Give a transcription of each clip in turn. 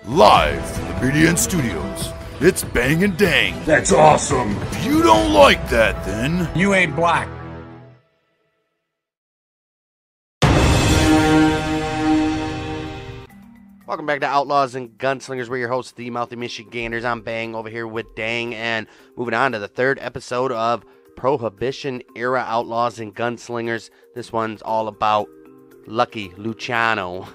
Live from the BDN Studios, it's Bang and Dang. That's awesome. If you don't like that, then You ain't black. Welcome back to Outlaws and Gunslingers. We're your hosts, the Mouthy Michiganders. I'm Bang over here with Dang, and moving on to the third episode of Prohibition Era Outlaws and Gunslingers. This one's all about Lucky Luciano.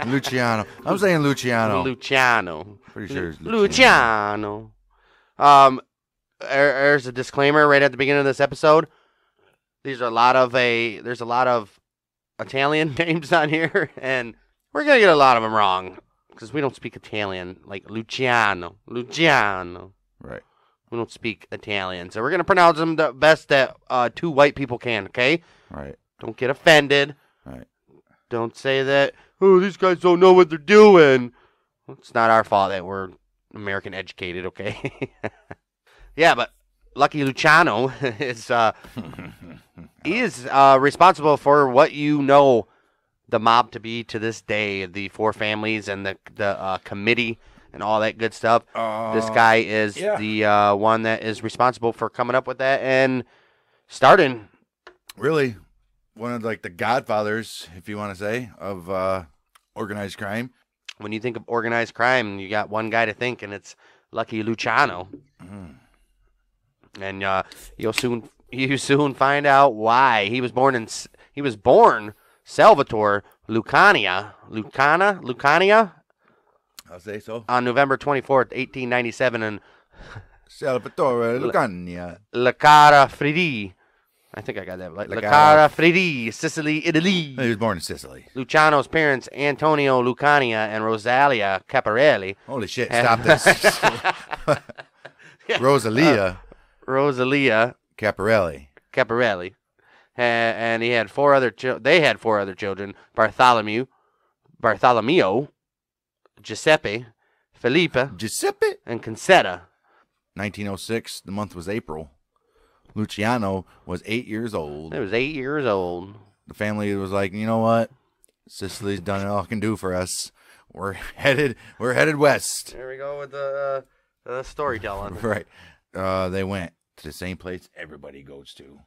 Luciano. I'm saying Luciano. Luciano. Pretty sure it's Luciano. There's a disclaimer right at the beginning of this episode. There's a lot of Italian names on here, and we're gonna get a lot of them wrong because we don't speak Italian like Luciano. Right. We don't speak Italian, so we're gonna pronounce them the best that two white people can. Okay. Right. Don't get offended. Right. Don't say that. Oh, these guys don't know what they're doing. Well, it's not our fault that we're American educated. Okay. Yeah, but Lucky Luciano is responsible for what you know the mob to be to this day. The four families and the committee and all that good stuff. This guy is the one that is responsible for coming up with that and starting. Really, one of like the godfathers, if you want to say, of organized crime. When you think of organized crime, you got one guy to think, and it's Lucky Luciano. And you soon find out why. He was born Salvatore Lucania. I'll say so. On November 24th, 1897 in Salvatore Lucania. La Cara Fridi. I think I got that right. La Cara Fridi, Sicily, Italy. He was born in Sicily. Luciano's parents, Antonio Lucania and Rosalia Caparelli. Holy shit, stop this. Rosalia Caparelli. And he had four other they had four other children: Bartholomew, Giuseppe, Felipe, and Concetta. 1906, the month was April. Luciano was 8 years old. He was 8 years old. The family was like, you know what? Sicily's done all it can do for us. We're headed west. There we go with the storytelling. Right. They went to the same place everybody goes to,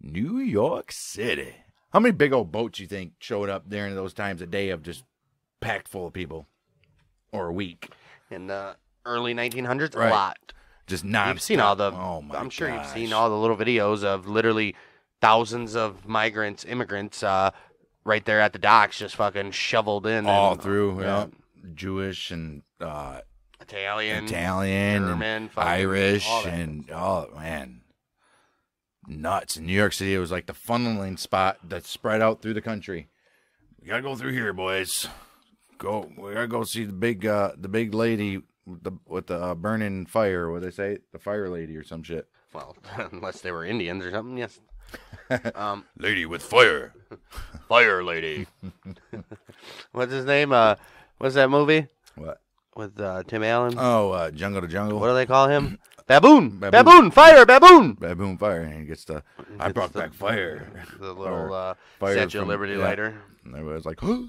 New York City. How many big old boats you think showed up during those times a day of just packed full of people, or a week? In the early 1900s, Right. A lot. Just nonstop. You've seen all the. I'm sure you've seen all the little videos of literally thousands of immigrants, right there at the docks, just fucking shoveled in. All and, through, Jewish and Italian, German, and Irish, all that. and man, nuts. In New York City, it was like the funneling spot that spread out through the country. We gotta go through here, boys. We gotta go see the big lady with the burning fire. What they say, the fire lady or some shit. Well, unless they were Indians or something, yes. Lady with fire. Fire lady. What's his name? What's that movie? What? With Tim Allen? Oh, Jungle to Jungle. What do they call him? Baboon. Fire. Baboon fire. And he gets I brought back fire. The little fire Statue of Liberty lighter. And everybody's like, huh?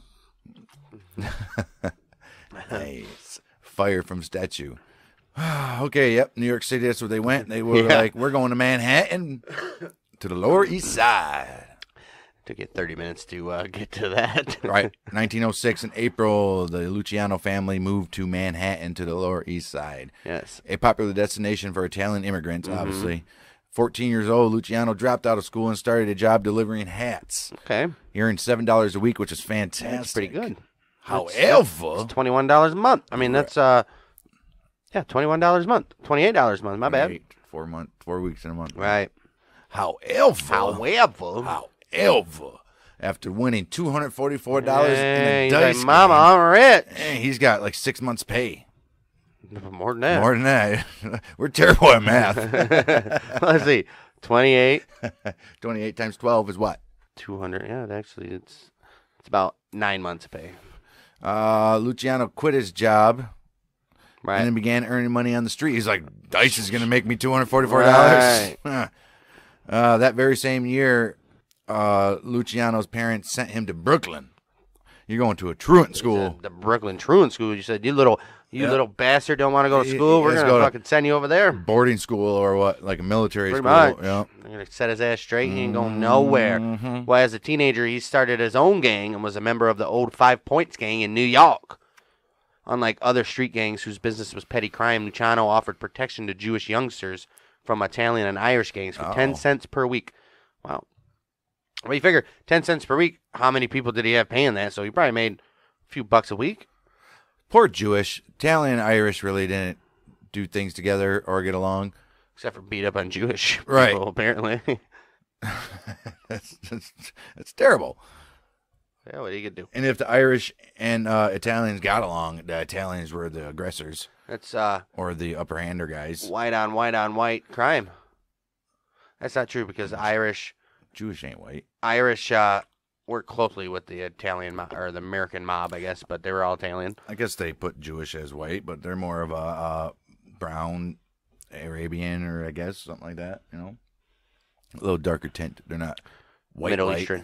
Nice. Fire from statue. Okay, yep. New York City, that's where they went. They were like, we're going to Manhattan, to the Lower East Side. Took it 30 minutes to get to that. Right. 1906 in April, the Luciano family moved to Manhattan to the Lower East Side. Yes. A popular destination for Italian immigrants, obviously. 14 years old, Luciano dropped out of school and started a job delivering hats. Okay. He earned $7 a week, which is fantastic. That's pretty good. However, it's $21 a month. I mean, that's $21 a month. $28 a month. My bad. 4 weeks in a month. Right. However, after winning $244 in a dice like, Mama, I'm rich. He's got like 6 months' pay. More than that. More than that. We're terrible at math. Let's see. 28. 28 times 12 is what? 200. Yeah, actually, it's about 9 months of pay. Luciano quit his job. Right. And then began earning money on the street. He's like, dice is going to make me $244. Right. That very same year, Luciano's parents sent him to Brooklyn. You're going to a truant school. The Brooklyn truant school. You said, you little bastard don't want to go to school. We're going to fucking send you over there. Boarding school or what? Like a military Pretty school. much. Yep. They're going to set his ass straight. He ain't going nowhere. Well, as a teenager, he started his own gang and was a member of the old 5 Points gang in New York. Unlike other street gangs whose business was petty crime, Luciano offered protection to Jewish youngsters from Italian and Irish gangs for 10 cents per week. Wow. Well, you figure 10 cents per week, how many people did he have paying that? So he probably made a few bucks a week. Poor Jewish. Italian and Irish really didn't do things together or get along. Except for beat up on Jewish people, apparently. That's terrible. Yeah, what are you going to do? And if the Irish and Italians got along, the Italians were the aggressors. That's or the upper hander guys. White on white crime. That's not true because Jewish ain't white. Irish work closely with the Italian or the American mob, I guess, but they were all Italian. I guess they put Jewish as white, but they're more of a brown Arabian or I guess something like that. You know, a little darker tint. They're not white. Middle white. Eastern.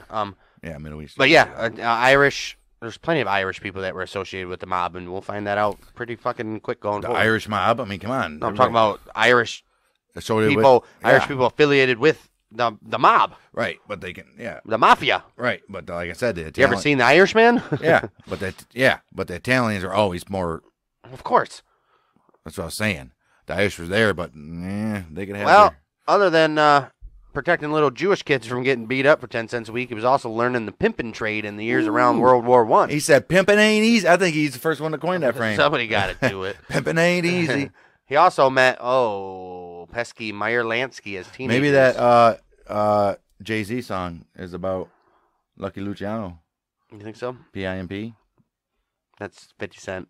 Yeah, Middle Eastern. But yeah, Irish. There's plenty of Irish people that were associated with the mob, and we'll find that out pretty fucking quick going forward. The Irish mob. I mean, come on. No, I'm talking about Irish people. Irish people affiliated with the mob. Right, but they can, the mafia. Right, but like I said, You ever seen The Irishman? but the Italians are always more. Of course. That's what I was saying. The Irish was there, but they could have. Well, other than protecting little Jewish kids from getting beat up for 10 cents a week, he was also learning the pimping trade in the years around World War I. He said, "Pimping ain't easy." I think he's the first one to coin that frame. Somebody got to do it. Pimping ain't easy. He also met pesky Meyer Lansky as teenagers. Maybe that Jay-Z song is about Lucky Luciano. You think so? P.I.M.P. That's 50 Cent.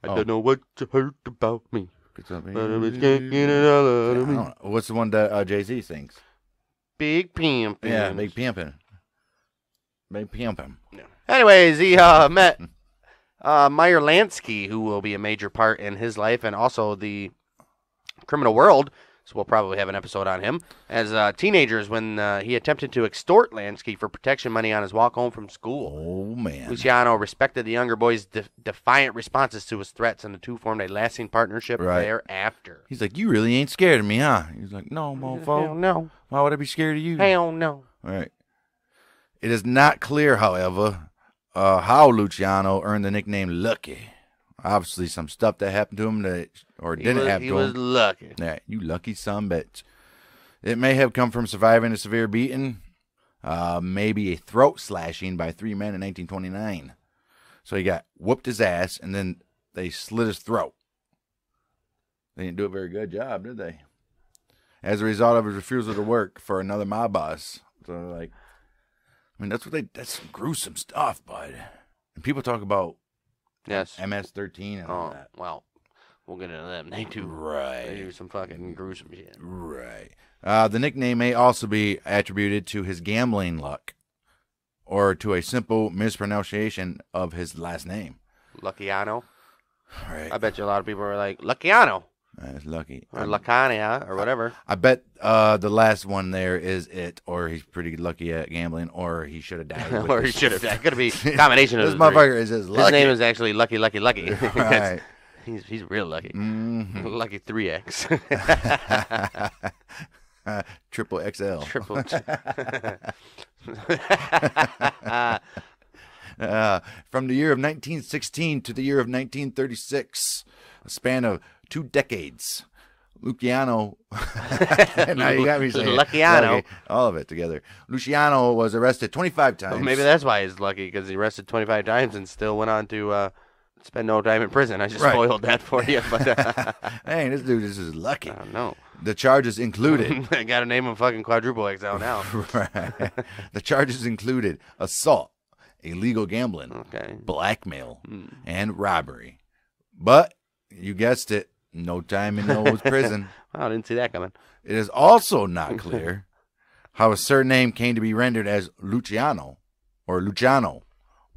I don't know what you heard about me. But what's the one that Jay-Z sings? Big pimpin'. Yeah, big pimpin'. Big pimpin'. Yeah. Anyways, he met Meyer Lansky, who will be a major part in his life and also the criminal world. So we'll probably have an episode on him. As teenagers, when he attempted to extort Lansky for protection money on his walk home from school. Oh, man. Luciano respected the younger boy's defiant responses to his threats, and the two formed a lasting partnership thereafter. He's like, "You really ain't scared of me, huh?" He's like, "No, mofo. Hell no. Why would I be scared of you?" Hell no. All right. It is not clear, however, how Luciano earned the nickname Lucky. Obviously, some stuff that happened to him didn't happen to him. He was lucky. Yeah, you lucky son bitch. It may have come from surviving a severe beating, maybe a throat slashing by 3 men in 1929. So he got whooped his ass, and then they slit his throat. They didn't do a very good job, did they? As a result of his refusal to work for another mob boss. So, like, I mean, that's some gruesome stuff, bud. And people talk about MS-13 and all that. Well, we'll get into them. They do. Right. They do some fucking gruesome shit. Right. The nickname may also be attributed to his gambling luck or to a simple mispronunciation of his last name. Luckiano. Right. I bet you a lot of people are like, Luckiano. That's lucky. Or Lacania, or whatever. I bet the last one there is it, or he's pretty lucky at gambling, or he should have died. Or he should have died. Could be a combination of this motherfucker is just lucky. His name is actually Lucky. Right. He's real lucky. Mm-hmm. Lucky 3X. Triple XL. From the year of 1916 to the year of 1936, a span of 2 decades, Luciano. Now you got me saying Luciano. All of it together. Luciano was arrested 25 times. Well, maybe that's why he's lucky, because he arrested 25 times and still went on to spend no time in prison. I just spoiled that for you. But hey, this dude is lucky. I don't know. The charges included. I got to name him fucking quadruple XL now. Right. The charges included assault, illegal gambling, blackmail, and robbery. But you guessed it, no time in no prison. I didn't see that coming. It is also not clear how his surname came to be rendered as Luciano, or Luciano,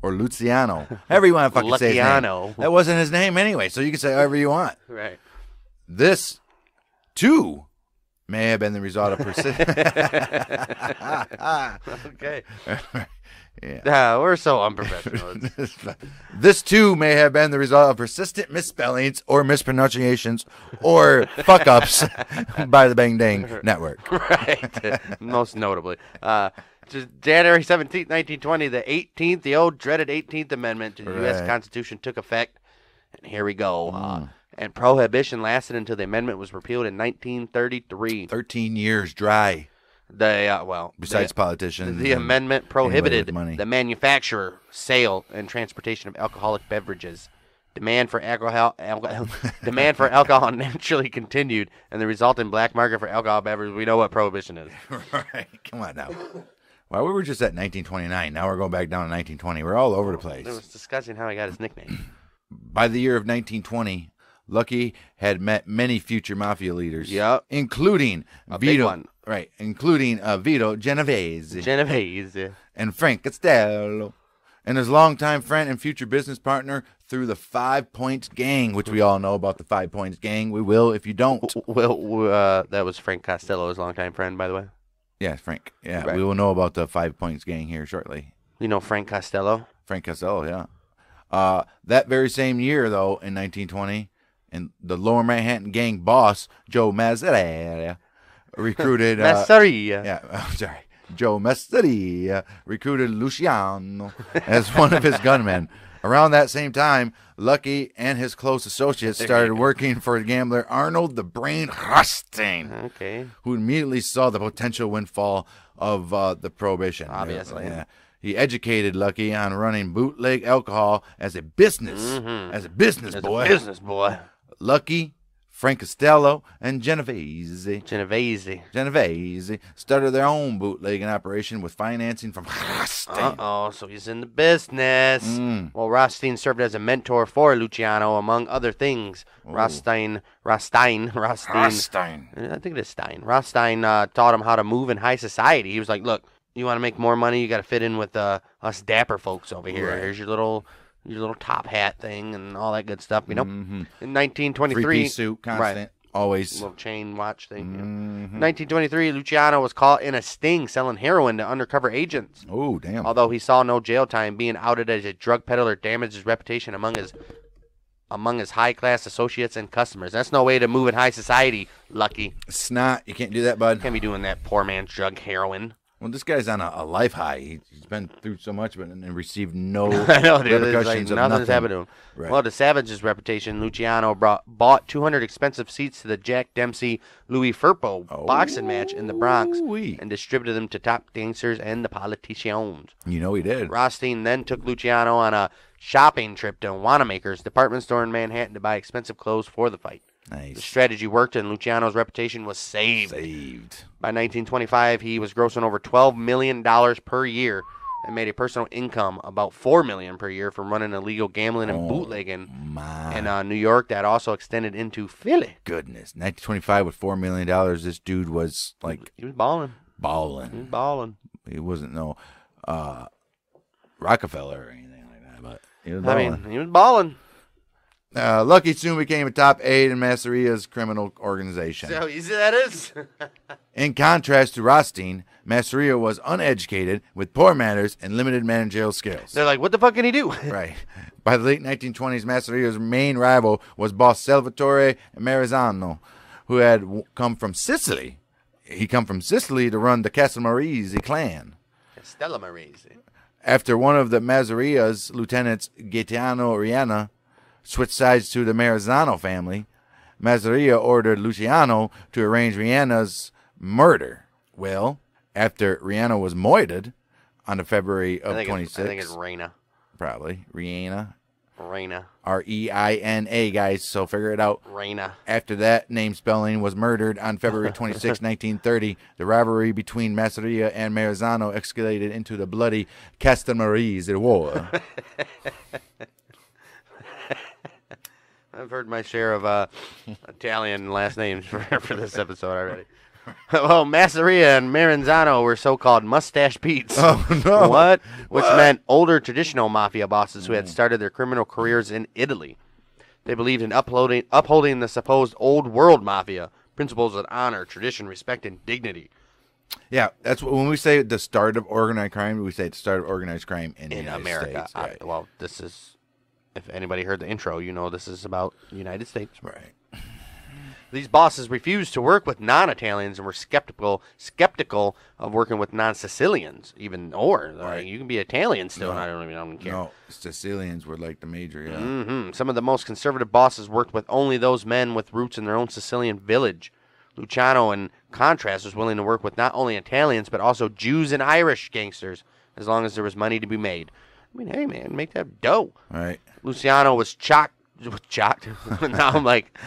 or Luciano. However you want to fucking say his name. That wasn't his name anyway, so you can say however you want. Right. This, too, may have been the result of persistent. Okay. Yeah. We're so unprofessional. This, too, may have been the result of persistent misspellings or mispronunciations or fuck-ups by the Bang Dang Network. Right. Most notably. January 17th, 1920, the old dreaded 18th Amendment to the U.S. Constitution took effect. And here we go. And prohibition lasted until the amendment was repealed in 1933. 13 years dry. Besides politicians, the amendment prohibited the manufacture, sale, and transportation of alcoholic beverages. Demand for alcohol naturally continued, and the resultant black market for alcohol beverages. We know what prohibition is. Right? Come on now. Well, we were just at 1929. Now we're going back down to 1920. We're all over the place. It was discussing how he got his nickname. By the year of 1920. Lucky had met many future mafia leaders, including Vito Genovese, and Frank Costello, and his longtime friend and future business partner through the 5 Points Gang, which we all know about the 5 Points Gang. We will if you don't. That was Frank Costello's longtime friend, by the way. Yes, Frank. Yeah, right. We will know about the 5 Points Gang here shortly. You know Frank Costello? Frank Costello, yeah. That very same year, though, in 1920, and the Lower Manhattan Gang boss, Joe Masseria, recruited... Joe Masseria recruited Luciano as one of his gunmen. Around that same time, Lucky and his close associates started working for gambler Arnold the Brain Rothstein, who immediately saw the potential windfall of the prohibition. Obviously. Yeah. He educated Lucky on running bootleg alcohol as a business, as a business boy. Lucky, Frank Costello, and Genovese started their own bootlegging operation with financing from Rothstein. So he's in the business. Well, Rothstein served as a mentor for Luciano, among other things. Rothstein. I think it is Stein. Rothstein taught him how to move in high society. He was like, look, you want to make more money, you got to fit in with us dapper folks over here. Right. Here's your little top hat thing and all that good stuff, you know. In 1923, three-piece suit, constant, always. Little chain watch thing. 1923, Luciano was caught in a sting selling heroin to undercover agents. Oh, damn. Although he saw no jail time, being outed as a drug peddler damaged his reputation among his high-class associates and customers. That's no way to move in high society, Lucky. It's not. You can't do that, bud. Can't be doing that poor man's drug heroin. Well, this guy's on a life high. He's been through so much, but and received no repercussions of nothing's happened to him. Right. Well, to salvage his reputation, Luciano bought 200 expensive seats to the Jack Dempsey-Louis Firpo boxing match in the Bronx and distributed them to top gangsters and the politicians. You know he did. Rothstein then took Luciano on a shopping trip to Wanamaker's department store in Manhattan to buy expensive clothes for the fight. Nice. The strategy worked, and Luciano's reputation was saved. By 1925, he was grossing over $12 million per year and made a personal income about $4 million per year from running illegal gambling and bootlegging in New York. That also extended into Philly. Goodness. 1925 with $4 million, this dude was like... He was balling. He wasn't no Rockefeller or anything like that, but he was balling. He was balling. Lucky soon became a top aide in Masseria's criminal organization. See how easy that is? In contrast to Rothstein, Masseria was uneducated, with poor manners and limited managerial skills. They're like, what the fuck can he do? Right. By the late 1920s, Masseria's main rival was boss Salvatore Marizano, who had come from Sicily. He come from Sicily to run the Castellammarese clan. Castellammarese. After one of the Masseria's lieutenants, Gaetano Riana, switched sides to the Marizano family, Masseria ordered Luciano to arrange Rihanna's murder. Well, after Rihanna was moited on the February of 26th. I think it's Reina. Probably. Reina. R-E-I-N-A, guys, so figure it out. Reina. After that name spelling was murdered on February 26, 1930, the rivalry between Masseria and Marizano escalated into the bloody Castellammarese War. I've heard my share of Italian last names for this episode already. Well, Masseria and Maranzano were so-called mustache Petes. Oh, no. What? Which meant older traditional mafia bosses who had started their criminal careers in Italy. They believed in upholding the supposed old world mafia, principles of honor, tradition, respect, and dignity. Yeah, that's when we say the start of organized crime. We say the start of organized crime in the United America. States, right? Well, this is, if anybody heard the intro, you know this is about the United States. Right. These bosses refused to work with non-Italians and were skeptical of working with non-Sicilians, Right. You can be Italian still, No. and I don't care. No, Sicilians were like the major, yeah. Mm-hmm. Some of the most conservative bosses worked with only those men with roots in their own Sicilian village. Luciano, in contrast, was willing to work with not only Italians, but also Jews and Irish gangsters, as long as there was money to be made. I mean, hey, man, make that dough. Right. Luciano was shocked. Now I'm like,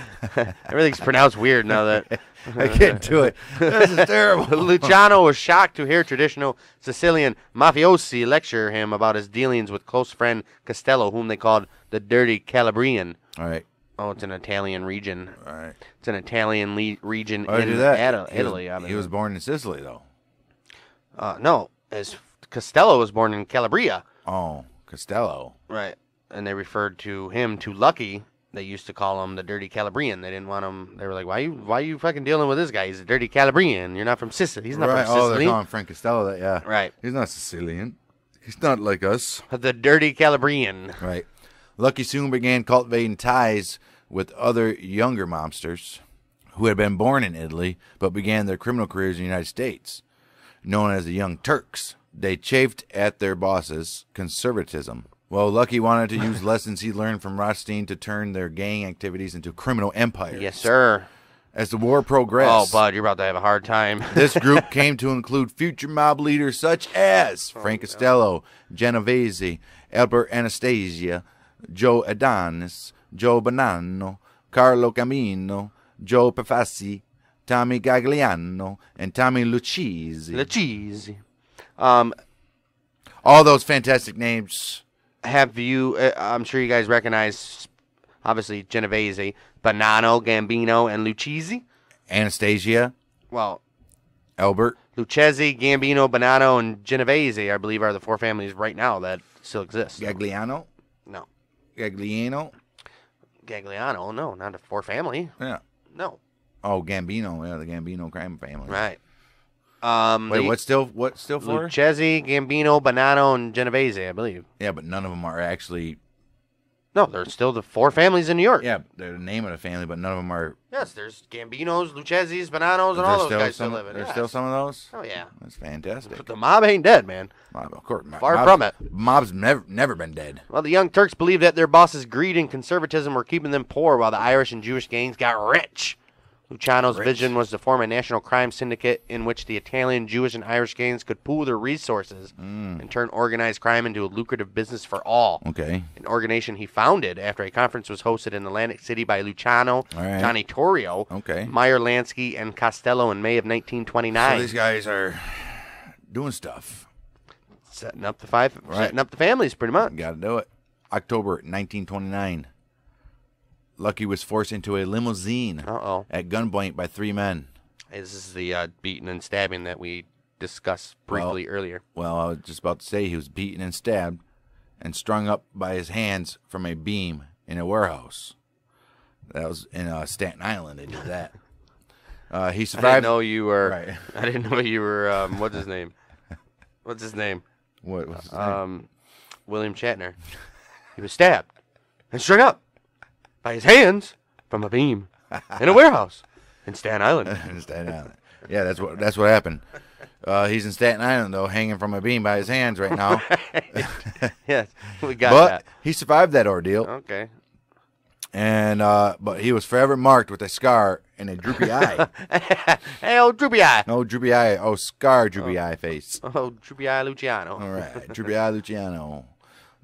everything's pronounced weird now that I can't do it. This is terrible. Luciano was shocked to hear traditional Sicilian mafiosi lecture him about his dealings with close friend Costello, whom they called the Dirty Calabrian. All right. Oh, it's an Italian region. All right. It's an Italian region Why in do that? Italy. He was born in Sicily, though. No, Costello was born in Calabria. Oh, Costello. Right. And they referred to him to Lucky. They used to call him the Dirty Calabrian. They didn't want him. They were like, why you fucking dealing with this guy? He's a Dirty Calabrian. You're not from Sicily. He's not Right. from Sicily. Oh, they're calling Frank Costello that, yeah. Right. He's not Sicilian. He's not like us. The Dirty Calabrian. Right. Lucky soon began cultivating ties with other younger mobsters who had been born in Italy but began their criminal careers in the United States, known as the Young Turks. They chafed at their bosses' conservatism. Well, Lucky wanted to use lessons he learned from Rothstein to turn their gang activities into criminal empires. Yes, sir. As the war progressed, Oh, bud, you're about to have a hard time. this group came to include future mob leaders such as Frank Costello, Genovese, Albert Anastasia, Joe Adonis, Joe Bonanno, Carlo Camino, Joe Pafassi, Tommy Gagliano, and Tommy Lucchese. Lucchese. All those fantastic names. Have you, I'm sure you guys recognize, obviously, Genovese, Bonanno, Gambino, and Lucchese? Anastasia, Well, Albert. Lucchese, Gambino, Bonanno, and Genovese, I believe, are the four families right now that still exist. Gagliano. No. Gagliano. Gagliano, no, not a four family. Yeah. No. Oh, Gambino. Yeah, the Gambino crime family. Right. Wait, what's still for? Lucchese, Gambino, Bonanno, and Genovese, I believe. Yeah, but none of them are actually. No, they're still the four families in New York. Yeah, they're the name of the family, but none of them are. Yes, there's Gambinos, Lucchese's, Bonannos, and all those guys still living. There's Yes. still some of those. Oh, yeah. That's fantastic. But the mob ain't dead, man. Mob, of course, Far from it. Mob's never been dead. Well, the Young Turks believed that their bosses' greed and conservatism were keeping them poor while the Irish and Jewish gangs got rich. Luciano's vision was to form a national crime syndicate in which the Italian, Jewish, and Irish gangs could pool their resources and turn organized crime into a lucrative business for all. Okay. An organization he founded after a conference was hosted in Atlantic City by Luciano, right. Johnny Torrio, Okay. Meyer Lansky, and Costello in May of 1929. So these guys are doing stuff. Setting up the families, pretty much. Got to do it. October 1929. Lucky was forced into a limousine at gunpoint by three men. This is the beating and stabbing that we discussed briefly earlier. Well, I was just about to say he was beaten and stabbed and strung up by his hands from a beam in a warehouse. That was in Staten Island. They did that. He survived. I didn't know you were. Right. I didn't know you were. What's his name? What's his name? What was his name? William Shatner. He was stabbed and strung up by his hands from a beam in a warehouse in Staten Island. In Staten Island. Yeah, that's what happened. He's in Staten Island though, hanging from a beam by his hands right now. Yes, we got but that. he survived that ordeal. Okay. And but he was forever marked with a scar and a droopy eye. Hey, old droopy eye. No droopy eye. Oh, scar droopy eye face. Oh, droopy eye Luciano. All right, droopy eye Luciano.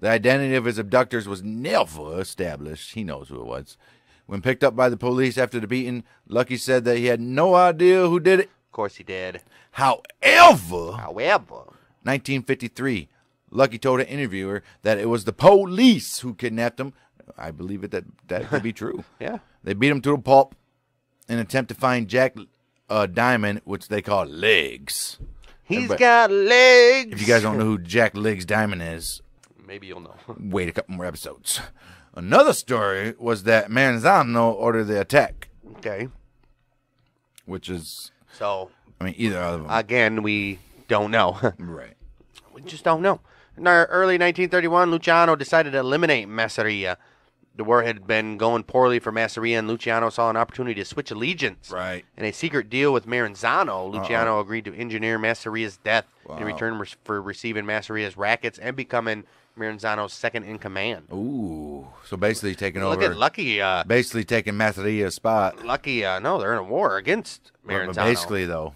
The identity of his abductors was never established. He knows who it was. When picked up by the police after the beating, Lucky said that he had no idea who did it. Of course he did. However, 1953, Lucky told an interviewer that it was the police who kidnapped him. I believe it that could be true. Yeah. They beat him to a pulp in an attempt to find Jack Diamond, which they call Legs. He's got legs. If you guys don't know who Jack Legs Diamond is, maybe you'll know. wait a couple more episodes. Another story was that Manzano ordered the attack, Okay. which is So I mean, either of them. Again, we don't know. Right. We just don't know. In early 1931, Luciano decided to eliminate Masseria. The war had been going poorly for Masseria, and Luciano saw an opportunity to switch allegiance. Right. In a secret deal with Maranzano, Luciano agreed to engineer Masseria's death in return for receiving Masseria's rackets and becoming Maranzano's second in command. Ooh. So basically taking over. Look at Lucky. Basically taking Masseria's spot. Lucky, no, they're in a war against Maranzano. But basically, though,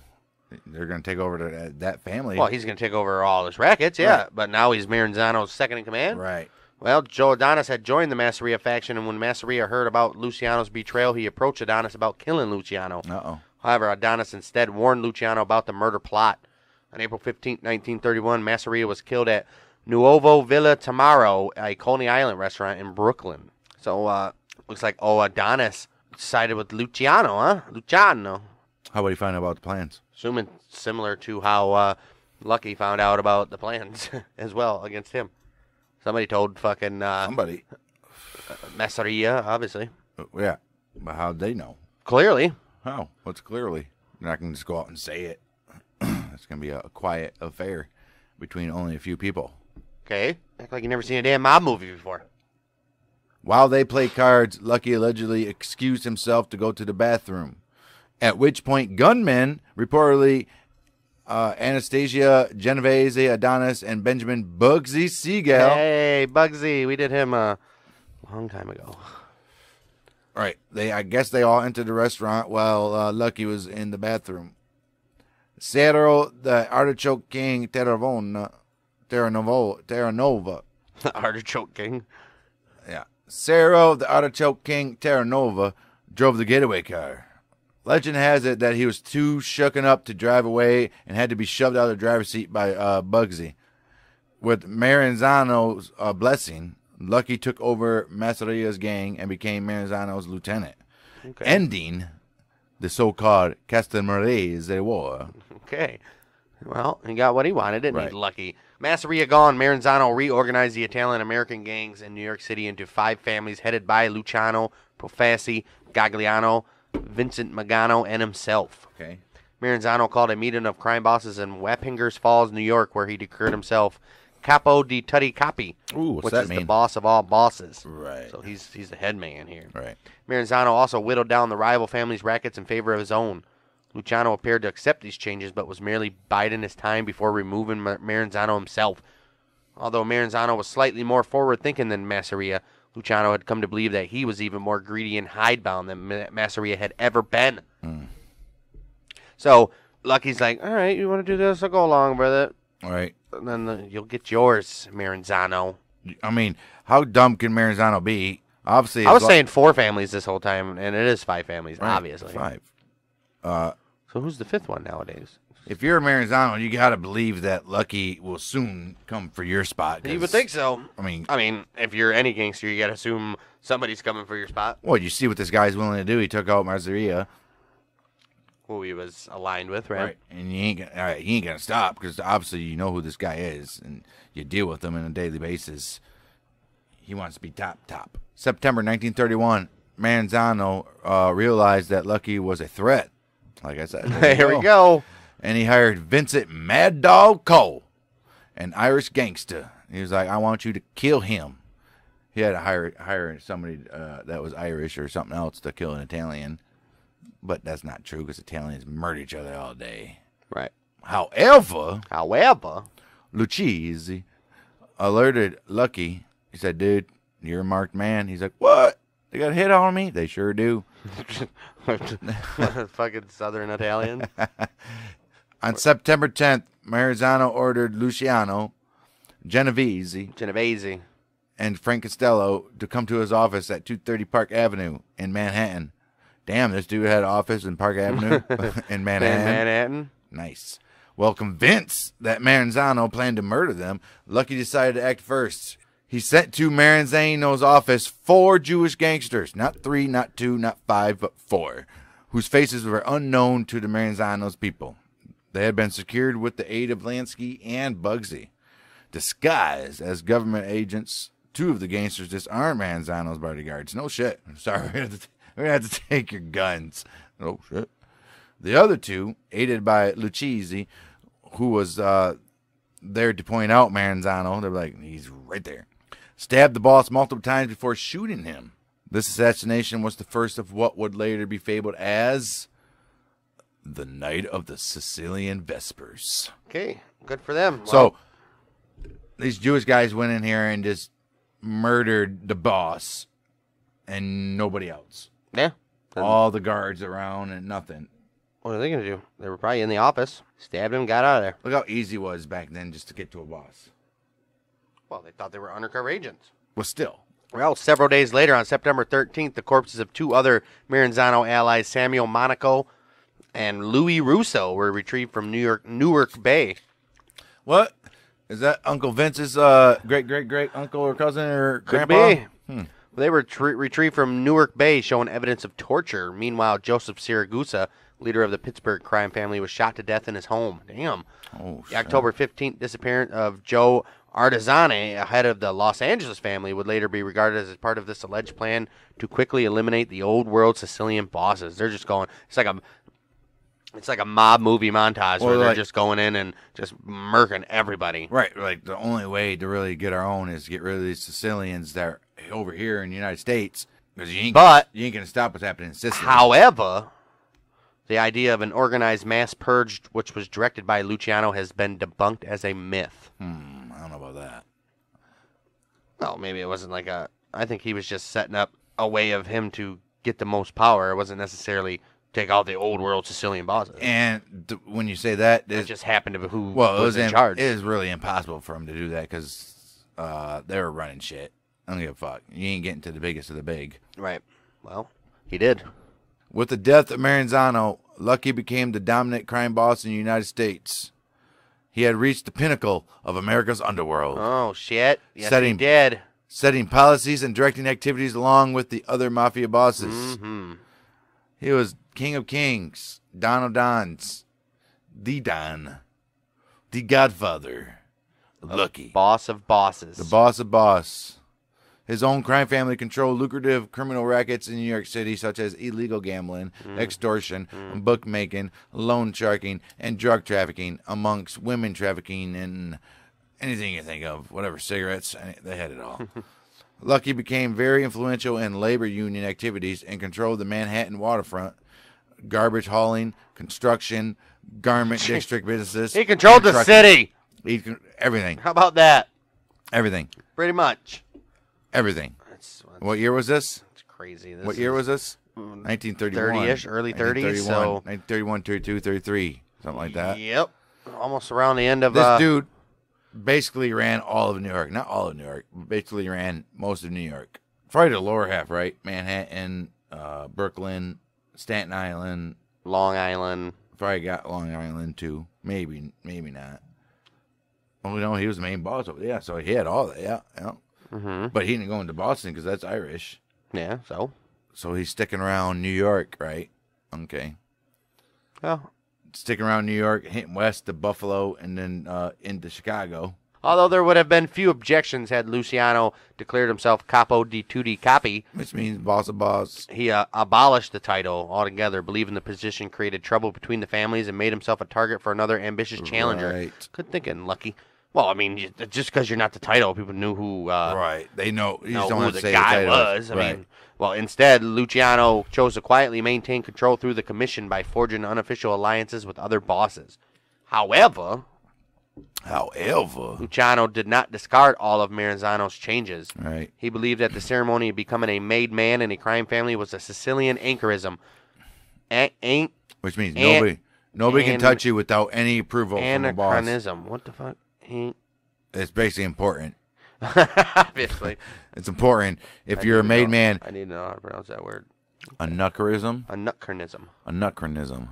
they're going to take over that family. Well, he's going to take over all his rackets, yeah. Right. But now he's Maranzano's second in command. Right. Well, Joe Adonis had joined the Masseria faction, and when Masseria heard about Luciano's betrayal, he approached Adonis about killing Luciano. Uh-oh. However, Adonis instead warned Luciano about the murder plot. On April 15, 1931, Masseria was killed at Nuovo Villa Tamaro, a Coney Island restaurant in Brooklyn. So, looks like, Adonis sided with Luciano, huh? Luciano. How would he find out about the plans? Assuming similar to how Lucky found out about the plans as well against him. Somebody told fucking Somebody. Masseria, obviously. Yeah. But how'd they know? Clearly. How? What's clearly? You're not going to just go out and say it. It's going to be a quiet affair between only a few people. Okay. Act like you never seen a damn mob movie before. While they play cards, Lucky allegedly excused himself to go to the bathroom. At which point, gunmen reportedly Anastasia Genovese Adonis and Benjamin Bugsy Seagal. Hey, Bugsy. We did him a long time ago. Right. I guess they all entered the restaurant while Lucky was in the bathroom. Cerro, the Artichoke King Terranova. The Artichoke King. Yeah. Cerro, the Artichoke King Terranova, drove the getaway car. Legend has it that he was too shooken up to drive away and had to be shoved out of the driver's seat by Bugsy. With Maranzano's blessing, Lucky took over Masseria's gang and became Maranzano's lieutenant, ending the so-called Castellammarese war. Okay. Well, he got what he wanted, didn't Right. he, Lucky? Masseria gone, Maranzano reorganized the Italian-American gangs in New York City into 5 families headed by Luciano, Profassi, Gagliano, Vincent Magano, and himself. Okay. Maranzano called a meeting of crime bosses in Wappingers Falls, New York, where he declared himself Capo di Tutti Capi, What's which that is mean? the boss of all bosses. Right. So he's the head man here. Right. Maranzano also whittled down the rival family's rackets in favor of his own. Luciano appeared to accept these changes, but was merely biding his time before removing Maranzano himself. Although Maranzano was slightly more forward-thinking than Masseria, Luciano had come to believe that he was even more greedy and hidebound than Masseria had ever been. So Lucky's like, all right, you want to do this? I'll go along with it. All right. And then you'll get yours, Maranzano. I mean, how dumb can Maranzano be? Obviously, I was saying 4 families this whole time, and it is 5 families, right, obviously. 5. So who's the 5th one nowadays? If you're a Maranzano, you got to believe that Lucky will soon come for your spot. You would think so. I mean, if you're any gangster, you got to assume somebody's coming for your spot. well, you see what this guy's willing to do. He took out Masseria. Who he was aligned with, right? And he ain't gonna stop because obviously you know who this guy is and you deal with him on a daily basis. He wants to be top. September 1931, Maranzano realized that Lucky was a threat. Like I said, Here we go. And he hired Vincent Mad Dog Cole, an Irish gangster. He was like, I want you to kill him. He had to hire somebody that was Irish or something else to kill an Italian. But that's not true because Italians murder each other all day. Right. However, Lucchese alerted Lucky. He said, dude, you're a marked man. He's like, what? They got a hit on me? They sure do. Fucking Southern Italian. On September 10th, Maranzano ordered Luciano, Genovese, and Frank Costello to come to his office at 230 Park Avenue in Manhattan. Damn, this dude had an office in Park Avenue in Manhattan. Nice. Well, convinced that Maranzano planned to murder them, Lucky decided to act first. He sent to Maranzano's office 4 Jewish gangsters, not 3, not 2, not 5, but 4, whose faces were unknown to the Maranzano's people. They had been secured with the aid of Lansky and Bugsy. Disguised as government agents, 2 of the gangsters disarmed Maranzano's bodyguards. No shit. I'm sorry. We're going to have to take your guns. Oh, shit. The other two, aided by Lucchese, who was there to point out Maranzano, they're like, he's right there, stabbed the boss multiple times before shooting him. This assassination was the first of what would later be fabled as the Night of the Sicilian Vespers. Okay, good for them. So, these Jewish guys went in here and just murdered the boss and nobody else. Yeah. All the guards around and nothing. What are they going to do? They were probably in the office, stabbed him, got out of there. Look how easy it was back then just to get to a boss. Well, they thought they were undercover agents. Well, still. Well, several days later, on September 13th, the corpses of two other Maranzano allies, Samuel Monaco and Louis Russo, were retrieved from Newark Bay. What? Is that Uncle Vince's great uncle or cousin or Could grandpa? be. They were retrieved from Newark Bay, showing evidence of torture. Meanwhile, Joseph Siragusa, leader of the Pittsburgh crime family, was shot to death in his home. Damn. Oh, The October 15th disappearance of Joe Artizzani, head of the Los Angeles family, would later be regarded as part of this alleged plan to quickly eliminate the old world Sicilian bosses. They're just going. It's like a mob movie montage where they're just going in and just murking everybody. Right. Like, the only way to really get our own is to get rid of these Sicilians that are over here in the United States. Because you ain't going to stop what's happening in Sicily. However, the idea of an organized mass purge, which was directed by Luciano, has been debunked as a myth. I don't know about that. Well, maybe it wasn't like a... I think he was just setting up a way of him to get the most power. It wasn't necessarily take out the old world Sicilian bosses. And when you say that... It just happened to be who was in charge. It is really impossible for him to do that because they were running shit. I don't give a fuck. You ain't getting to the biggest of the big. Right. Well, he did. With the death of Maranzano, Lucky became the dominant crime boss in the United States. He had reached the pinnacle of America's underworld. Oh, shit. Yes, he did. Setting policies and directing activities along with the other mafia bosses. Mm-hmm. He was King of Kings, Don of Dons, the Don, the Godfather, Lucky. Boss of bosses. The boss of boss. His own crime family controlled lucrative criminal rackets in New York City, such as illegal gambling, extortion, bookmaking, loan sharking, and drug trafficking, amongst women trafficking and anything you think of, whatever, cigarettes, they had it all. Lucky became very influential in labor union activities and controlled the Manhattan waterfront, garbage hauling, construction, garment district businesses. He controlled the city. Everything. How about that? Everything. Pretty much. Everything. What year was this? It's crazy. What year was this? 1931. 30-ish, early 30s. 1931, 32, 33, something like that. Yep. Almost around the end of... This dude basically ran all of New York. Not all of New York, but basically ran most of New York. Probably the lower half, right? Manhattan, Brooklyn, Staten Island. Long Island. Probably got Long Island, too. Maybe not. Oh, no, he was the main boss over there. Yeah, so he had all that. Yeah. Mm-hmm. But he didn't go into Boston because that's Irish. Yeah, so? So he's sticking around New York, right? Okay. Well, sticking around New York, hitting west to Buffalo, and then into Chicago. Although there would have been few objections had Luciano declared himself capo di tutti capi. Which means boss of boss. He abolished the title altogether, believing the position created trouble between the families and made himself a target for another ambitious challenger. Right. Good thinking, Lucky. Well, I mean, just because you're not the title, people knew who. Right. They know. You just don't who want to the say guy the title. was. I mean, well, instead, Luciano chose to quietly maintain control through the commission by forging unofficial alliances with other bosses. However, Luciano did not discard all of Maranzano's changes. Right. He believed that the ceremony of becoming a made man in a crime family was a Sicilian anchorism. Which means nobody can touch you without any approval from a boss. Anachronism. What the fuck? It's basically important. Obviously. It's important. If you're a made man. I need to know how to pronounce that word. Anachronism? Anachronism. Anachronism.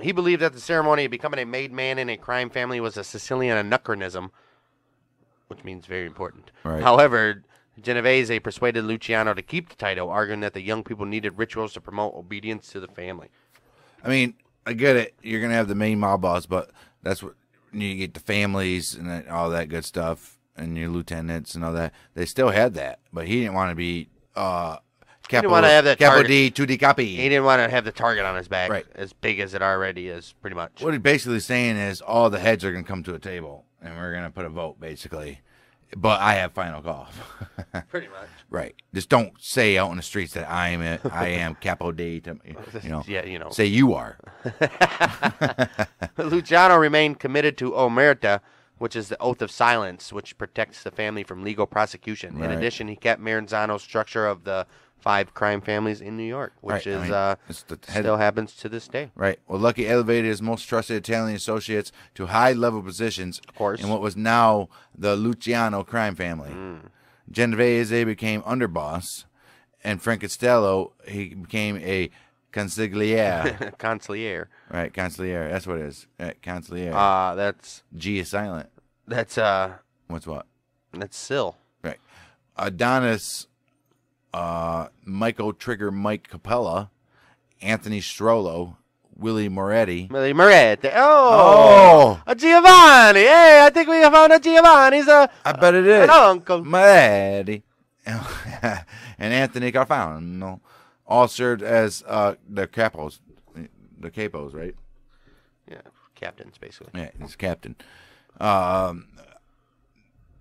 He believed that the ceremony of becoming a made man in a crime family was a Sicilian anachronism, which means very important. Right. However, Genovese persuaded Luciano to keep the title, arguing that the young people needed rituals to promote obedience to the family. I mean, I get it. You're going to have the main mob boss, but that's what you get, the families and all that good stuff and your lieutenants and all that. They still had that, but he didn't want to be didn't want to have that Capo target. D, 2D copy. He didn't want to have the target on his back Right. as big as it already is, pretty much. What he's basically saying is all the heads are going to come to a table, and we're going to put a vote, basically. But I have final call. Pretty much. Right. Just don't say out in the streets that I am Capo D. Yeah, you know. Say you are. Luciano remained committed to omerta, which is the oath of silence, which protects the family from legal prosecution. Right. In addition, he kept Maranzano's structure of the 5 crime families in New York, which still happens to this day. Right. Well, Lucky elevated his most trusted Italian associates to high-level positions Of course. in what was now the Luciano crime family. Genovese became underboss, and Frank Costello, he became a consigliere. Consigliere. Right, consigliere. That's what it is. Right, consigliere. That's G is silent. That's What's what? That's Sill. Right. Adonis, Michael Trigger Mike Capella, Anthony Strollo, Willie Moretti. Willie Moretti. Oh, a Giovanni. Hey, I think we found a Giovanni. I bet it is. An uncle. Moretti. And Anthony Carfano all served as the capos. The capos, right? Yeah, captains, basically. Yeah, he's captain.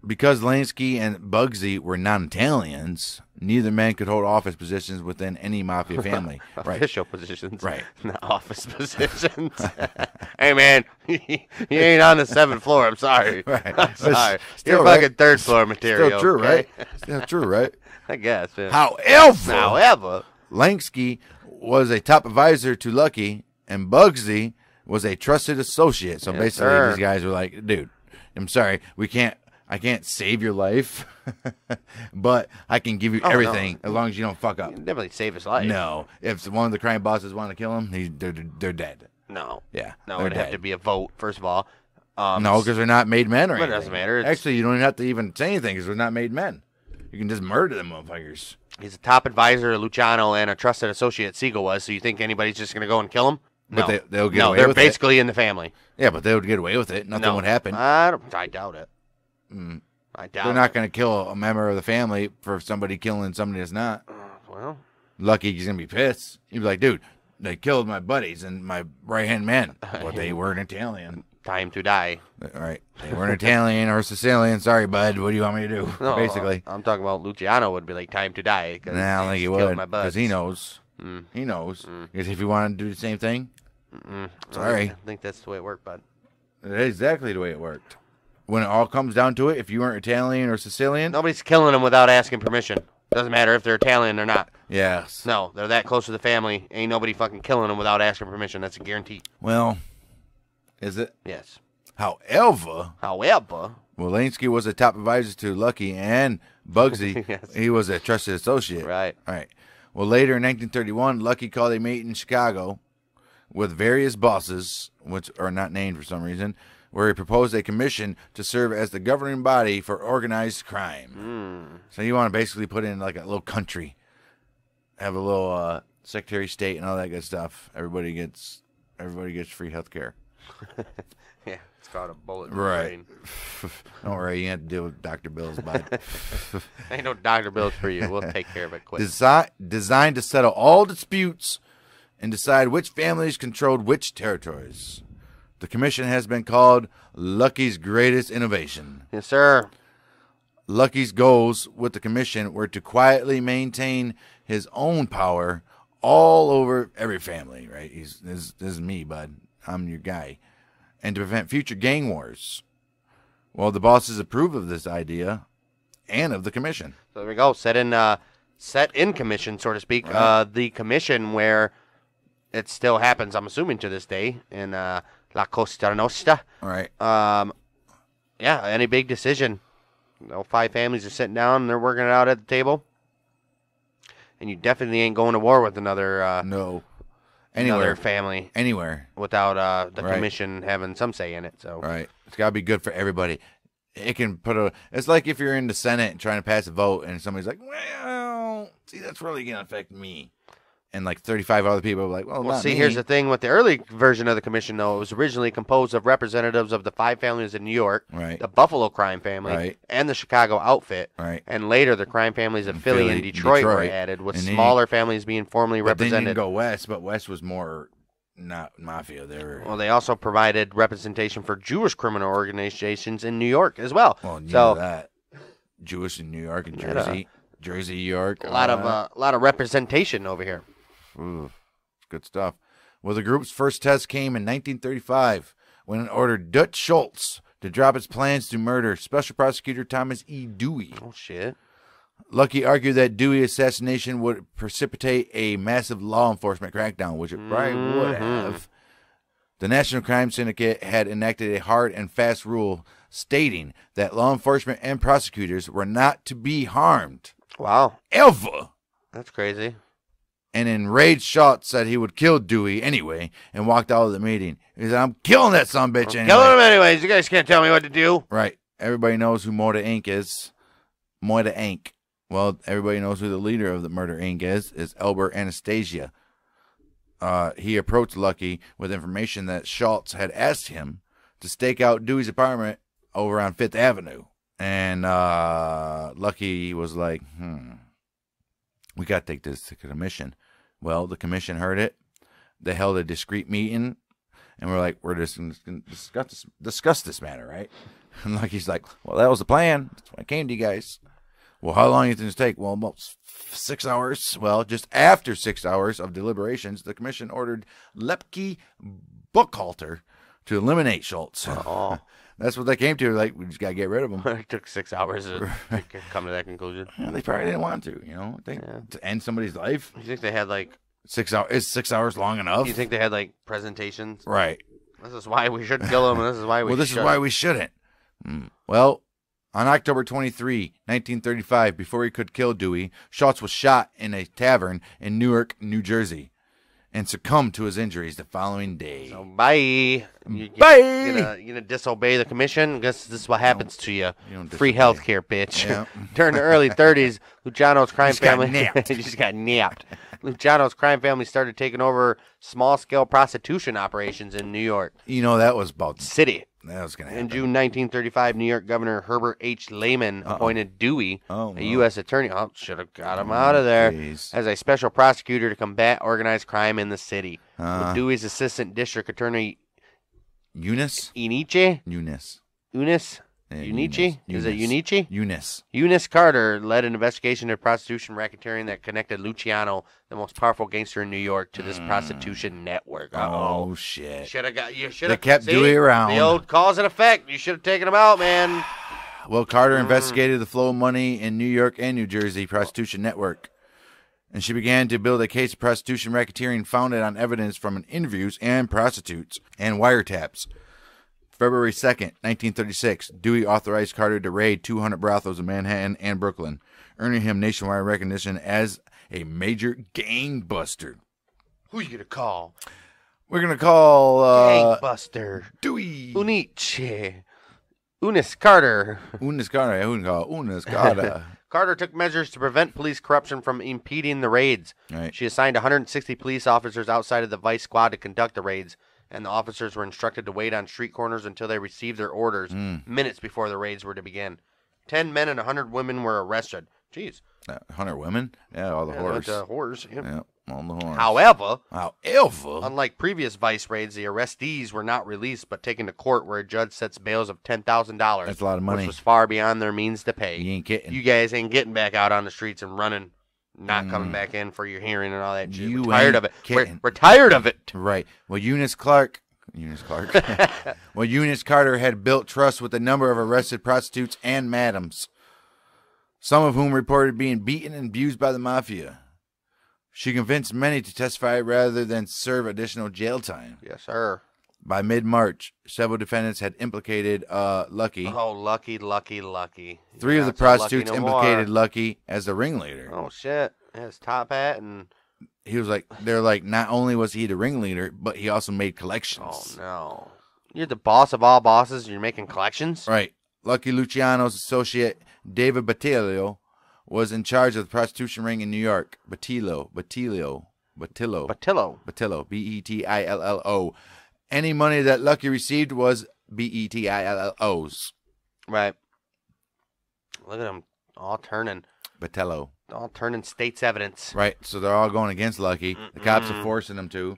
Because Lansky and Bugsy were non-Italians, neither man could hold office positions within any mafia family. Official positions. Right. Not office positions. Hey, man, you ain't on the 7th floor. I'm sorry. Right. I'm sorry. Still, You're right? fucking 3rd floor material. Still true, okay? right? Still true, right? I guess. Yeah. However, Lansky was a top advisor to Lucky, and Bugsy was a trusted associate. So Yes, basically, sir. these guys were like, dude, I'm sorry, I can't save your life, but I can give you everything as long as you don't fuck up. You definitely save his life. No, if one of the crime bosses want to kill him, they're dead. No. Yeah, No, they're it'd have dead. to be a vote, first of all. No, because they're not made men or But it anything. doesn't matter. Actually, you don't even have to even say anything because they're not made men. You can just murder them motherfuckers. He's a top advisor to Luciano and a trusted associate Siegel was, so you think anybody's just going to go and kill him? No. But they'll get no, away they're with basically in the family. it. Yeah, but they would get away with it. Nothing would happen. I doubt it. I doubt They're not going to kill a member of the family for somebody killing somebody that's not. Well, Lucky, he's going to be pissed. He'd be like, dude, they killed my buddies and my right-hand man. But they weren't Italian. time to die. All right. They weren't Italian or Sicilian. Sorry, bud. What do you want me to do? No, Basically. I'm talking about Luciano would be like time to die. Nah, I don't think he would. Because he knows. He knows. Because if you want to do the same thing, sorry. I think that's the way it worked, bud. That's exactly the way it worked. When it all comes down to it, if you weren't Italian or Sicilian, Nobody's killing them without asking permission. Doesn't matter if they're Italian or not. yes. No, they're that close to the family. Ain't nobody fucking killing them without asking permission. That's a guarantee. Well, is it? Yes. However, Walensky was a top advisor to Lucky and Bugsy. Yes. He was a trusted associate. Right. All right. Well, later in 1931, Lucky called a meeting in Chicago with various bosses, which are not named for some reason, where he proposed a commission to serve as the governing body for organized crime. So you want to basically put in like a little country, have a little secretary of state and all that good stuff. Everybody gets free health care. Yeah, it's called a bullet. Right. Don't worry, you have to deal with Dr. Bill's bud. Ain't no doctor bills for you. We'll take care of it quick. Designed to settle all disputes and decide which families controlled which territories. The commission has been called Lucky's greatest innovation. Yes, sir. Lucky's goals with the commission were to quietly maintain his own power all over every family, right? This is me, bud. I'm your guy. And to prevent future gang wars. Well, the bosses approved of this idea and of the commission. So there we go. Set in commission, so to speak. Right. The commission where it still happens, I'm assuming, to this day in La Costa Nostra. All right. Yeah, any big decision. Five families are sitting down and they're working it out at the table. And you definitely ain't going to war with another No. Anywhere. family Anywhere. without the Right. commission having some say in it. So Right. It's got to be good for everybody. It can it's like if you're in the Senate and trying to pass a vote and somebody's like, well, see, that's really going to affect me. and like 35 other people were like, well, not see, me. here's the thing with the early version of the commission, though. It was originally composed of representatives of the 5 families in New York, Right. the Buffalo crime family, Right. and the Chicago outfit. Right. And later, the crime families of Philly and Detroit were added, with smaller families being formally represented. Then you can go west, but west was more not mafia. Well, they also provided representation for Jewish criminal organizations in New York as well. Well, you know that. Jewish in New York and Jersey. Jersey, New York. A lot of representation over here. Ooh, good stuff. Well, the group's first test came in 1935 when it ordered Dutch Schultz to drop its plans to murder Special Prosecutor Thomas E. Dewey. Oh, shit. Lucky argued that Dewey assassination would precipitate a massive law enforcement crackdown, which it probably would have. The National Crime Syndicate had enacted a hard and fast rule stating that law enforcement and prosecutors were not to be harmed. Wow. Ever. That's crazy. An enraged Schultz said he would kill Dewey anyway and walked out of the meeting. He said, I'm killing that sumbitch anyway. Killing him anyways. You guys can't tell me what to do. Right. Everybody knows who Moita Inc. is. Moita Inc. Well, everybody knows who the leader of the Murder Inc. is Albert Anastasia. He approached Lucky with information that Schultz had asked him to stake out Dewey's apartment over on 5th Avenue. And Lucky was like, we got to take this to the commission. Well, the commission heard it. They held a discreet meeting, and we're like, we're just going to discuss this matter, right? And Lucky's like, well, that was the plan. That's why I came to you guys. Well, how long do you think it'll take? Well, about 6 hours. Well, just after 6 hours of deliberations, the commission ordered Lepke Buckhalter to eliminate Schultz. Oh. That's what they came to. Like, we just got to get rid of him. It took 6 hours to come to that conclusion. Yeah, they probably didn't want to, to end somebody's life. You think they had, 6 hours? Is 6 hours long enough? You think they had, presentations? Right. This is why we should kill him, and this is why we This is why we shouldn't. Well, on October 23, 1935, before he could kill Dewey, Schultz was shot in a tavern in Newark, New Jersey, and succumbed to his injuries the following day. So, bye. Bye. You're gonna disobey the commission? I guess this is what happens to you. Free disobey. health care, bitch. Yeah. During the early 30s, Luciano's crime family... Got napped. He just got napped. Luciano's crime family started taking over small-scale prostitution operations in New York That was about City. That was going to happen. In June 1935, New York Governor Herbert H. Lehman appointed Dewey, a U.S. attorney, should have got him out of there, as a special prosecutor to combat organized crime in the city. With Dewey's assistant district attorney, Eunice? Eunice? Yeah, Unici? Is it Unici? Eunice. Eunice Carter led an investigation into prostitution racketeering that connected Luciano, the most powerful gangster in New York, to this prostitution network. Oh, shit. You should They have kept Dewey around. The old cause and effect. You should have taken him out, man. Well, Carter investigated the flow of money in New York and New Jersey prostitution network, and she began to build a case of prostitution racketeering founded on evidence from interviews and prostitutes and wiretaps. February 2nd, 1936, Dewey authorized Carter to raid 200 brothels in Manhattan and Brooklyn, earning him nationwide recognition as a major gangbuster. Who you going to call? We're going to call... Gangbuster. Dewey. Eunice Carter. Eunice Carter. Who can call Eunice Carter? Carter took measures to prevent police corruption from impeding the raids. Right. She assigned 160 police officers outside of the Vice Squad to conduct the raids, and the officers were instructed to wait on street corners until they received their orders minutes before the raids were to begin. 10 men and 100 women were arrested. Jeez. 100 women? Yeah, all the whores. Whores. Yeah, all the whores. However, unlike previous vice raids, the arrestees were not released but taken to court where a judge sets bails of $10,000. That's a lot of money. Which was far beyond their means to pay. You ain't getting. You guys ain't getting back out on the streets and running, not coming back in for your hearing and all that shit. You We're tired of it. Kidding. We're tired of it. Right. Well, Eunice Carter had built trust with a number of arrested prostitutes and madams, some of whom reported being beaten and abused by the mafia. She convinced many to testify rather than serve additional jail time. Yes, sir. By mid-March, several defendants had implicated Lucky. Oh, Lucky. 3 of the prostitutes implicated Lucky as the ringleader. Oh, shit. His top hat and... He was like, they're like, not only was he the ringleader, but he also made collections. Oh, no. You're the boss of all bosses and you're making collections? Right. Lucky Luciano's associate, David Battilio, was in charge of the prostitution ring in New York. Battilio. Betillo. Betillo. Betillo. Any money that Lucky received was Betillos. Right. Look at them all turning. Betillo. All turning state's evidence. Right. So they're all going against Lucky. The cops are forcing them to.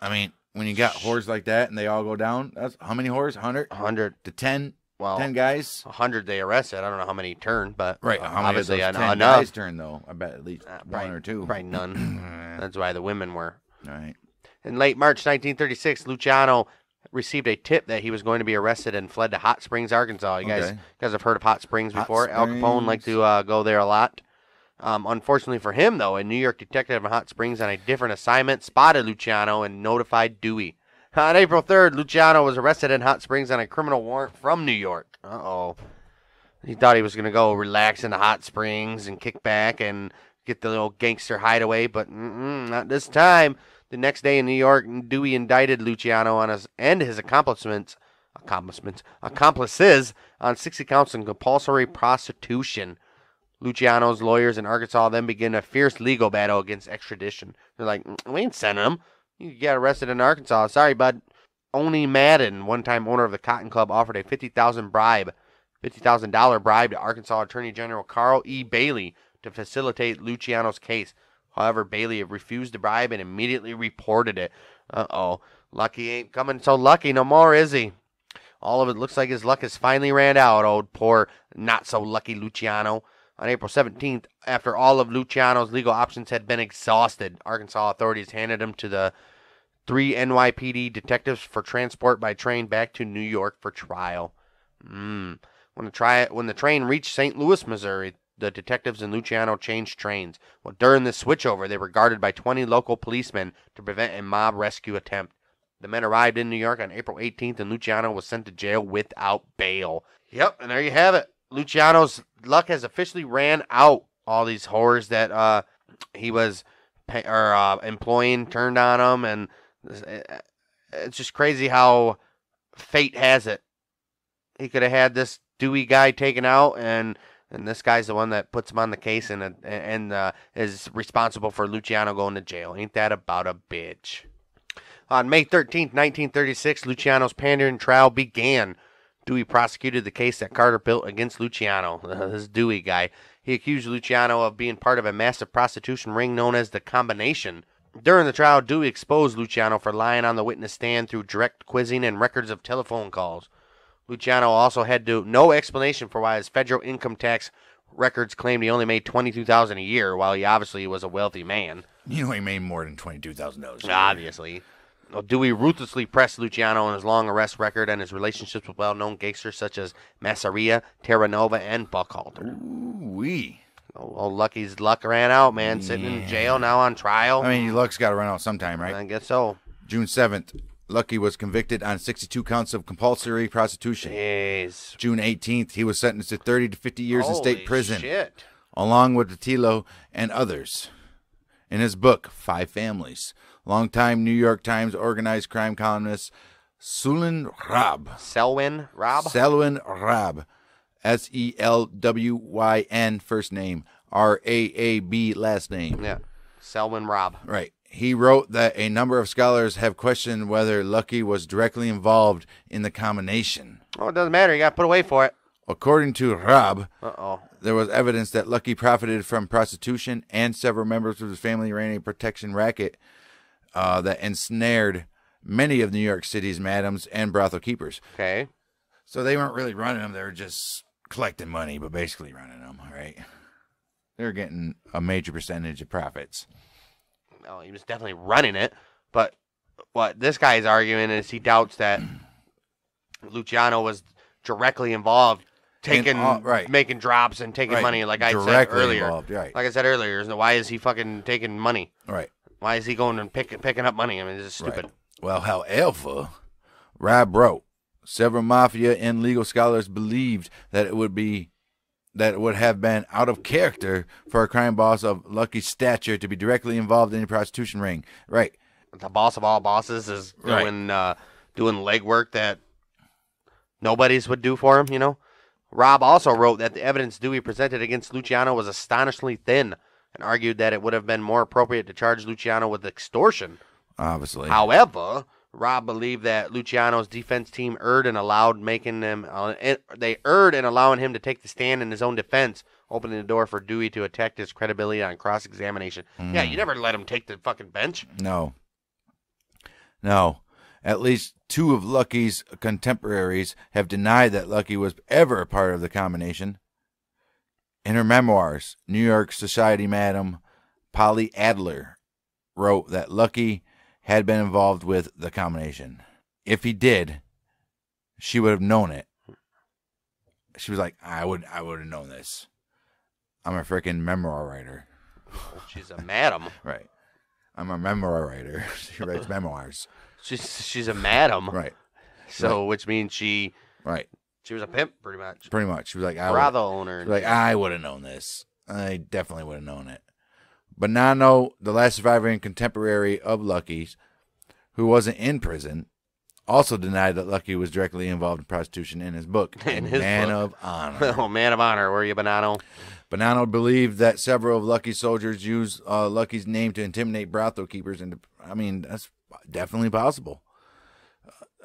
I mean, when you got whores like that and they all go down, that's how many whores? 100? 100 to 10? Well, 10 guys? 100 they arrested. I don't know how many turned, but right. How many obviously of those 10 enough. guys turned, though? I bet at least one or two. Probably none. That's why the women were. All right. In late March 1936, Luciano received a tip that he was going to be arrested and fled to Hot Springs, Arkansas. You guys have heard of Hot Springs before? Al Capone liked to go there a lot. Unfortunately for him, though, a New York detective in Hot Springs on a different assignment spotted Luciano and notified Dewey. On April 3rd, Luciano was arrested in Hot Springs on a criminal warrant from New York. Uh-oh. He thought he was going to go relax in the Hot Springs and kick back and get the little gangster hideaway, but not this time. The next day in New York, Dewey indicted Luciano on his accomplices on 60 counts of compulsory prostitution. Luciano's lawyers in Arkansas then begin a fierce legal battle against extradition. They're like, we ain't sending him. You get arrested in Arkansas. Sorry, bud. Oni Madden, one-time owner of the Cotton Club, offered a $50,000 bribe to Arkansas Attorney General Carl E. Bailey to facilitate Luciano's case. However, Bailey refused the bribe and immediately reported it. Uh-oh. Lucky ain't coming so lucky no more, is he? All of it looks like his luck has finally ran out, old poor not-so-lucky Luciano. On April 17th, after all of Luciano's legal options had been exhausted, Arkansas authorities handed him to the 3 NYPD detectives for transport by train back to New York for trial. When the train reached St. Louis, Missouri, the detectives and Luciano changed trains. Well, during this switchover, they were guarded by 20 local policemen to prevent a mob rescue attempt. The men arrived in New York on April 18th, and Luciano was sent to jail without bail. Yep, and there you have it. Luciano's luck has officially ran out. All these whores that he was employing turned on him, and it's just crazy how fate has it. He could have had this Dewey guy taken out, and this guy's the one that puts him on the case and is responsible for Luciano going to jail. Ain't that about a bitch? On May 13th, 1936, Luciano's pandering trial began. Dewey prosecuted the case that Carter built against Luciano, this Dewey guy. He accused Luciano of being part of a massive prostitution ring known as the Combination. During the trial, Dewey exposed Luciano for lying on the witness stand through direct quizzing and records of telephone calls. Luciano also had no explanation for why his federal income tax records claimed he only made $22,000 a year, while he obviously was a wealthy man. You know he made more than $22,000. Obviously. Dewey ruthlessly pressed Luciano on his long arrest record and his relationships with well-known gangsters such as Masseria, Terra Nova, and Buckhalter. Ooh-wee. Oh, Lucky's luck ran out, man. Sitting in jail, now on trial. I mean, your luck's got to run out sometime, right? I guess so. June 7th, Lucky was convicted on 62 counts of compulsory prostitution. Jeez. June 18th, he was sentenced to 30 to 50 years in state prison. Shit. Along with Betillo and others. In his book, 5 Families, longtime New York Times organized crime columnist Selwyn Raab, Selwyn, first name, Raab last name. Yeah, Selwyn Raab. Right. He wrote that a number of scholars have questioned whether Lucky was directly involved in the combination. Oh, it doesn't matter. You got to put away for it. According to Raab, Uh-oh. there was evidence that Lucky profited from prostitution, and several members of his family ran a protection racket that ensnared many of New York City's madams and brothel keepers. Okay. So they weren't really running them. They were just collecting money, but basically running them, right? They were getting a major percentage of profits. Oh, he was definitely running it. But what this guy is arguing is he doubts that Luciano was directly involved, making drops and taking money, like I said earlier. Involved, right. Like I said earlier, why is he fucking taking money? Right. Why is he going and picking up money? I mean, this is stupid. Right. Well, however, Raab wrote, several mafia and legal scholars believed that it would have been out of character for a crime boss of Lucky's stature to be directly involved in a prostitution ring. Right. The boss of all bosses is doing legwork that nobody's would do for him, you know? Raab also wrote that the evidence Dewey presented against Luciano was astonishingly thin, and argued that it would have been more appropriate to charge Luciano with extortion. Obviously. However, Rob believed that Luciano's defense team erred and allowing him to take the stand in his own defense, opening the door for Dewey to attack his credibility on cross-examination. Yeah, you never let him take the fucking bench. No. At least 2 of Lucky's contemporaries have denied that Lucky was ever a part of the combination. In her memoirs, New York society madam Polly Adler wrote that Lucky had been involved with the combination. If he did, she would have known it. She was like, I would have known this. I'm a freaking memoir writer. She's a madam. Right. I'm a memoir writer. She writes memoirs. She's a madam. Right. So, which means she was a pimp, pretty much. Pretty much. She was like, brothel owner. She was like, I would have known this. I definitely would have known it. Bonanno, the last survivor and contemporary of Lucky's, who wasn't in prison, also denied that Lucky was directly involved in prostitution in his book, Man of Honor. Oh, Man of Honor. Were you, Bonanno? Bonanno believed that several of Lucky's soldiers used Lucky's name to intimidate brothel keepers. That's definitely possible.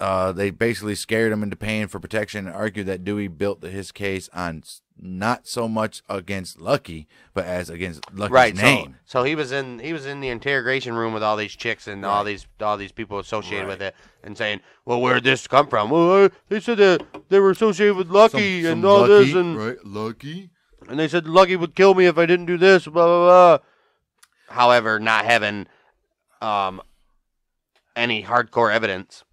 They basically scared him into paying for protection and argued that Dewey built his case on not so much against Lucky, but as against Lucky's name. So he was in the interrogation room with all these chicks and all these people associated with it, and saying, "Well, where did this come from? Well, they said that they were associated with Lucky and all Lucky, this, and Lucky, and they said Lucky would kill me if I didn't do this." Blah blah blah. However, not having any hardcore evidence.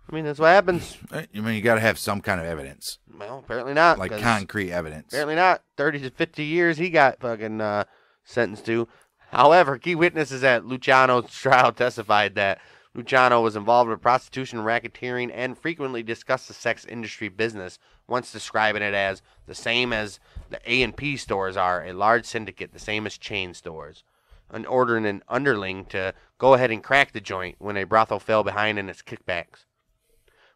That's what happens. You got to have some kind of evidence. Well, apparently not. Like concrete evidence. Apparently not. 30 to 50 years he got fucking sentenced to. However, key witnesses at Luciano's trial testified that Luciano was involved with prostitution, racketeering, and frequently discussed the sex industry business, once describing it as the same as the A&P stores are, a large syndicate, the same as chain stores. And ordering an underling to go ahead and crack the joint when a brothel fell behind in its kickbacks.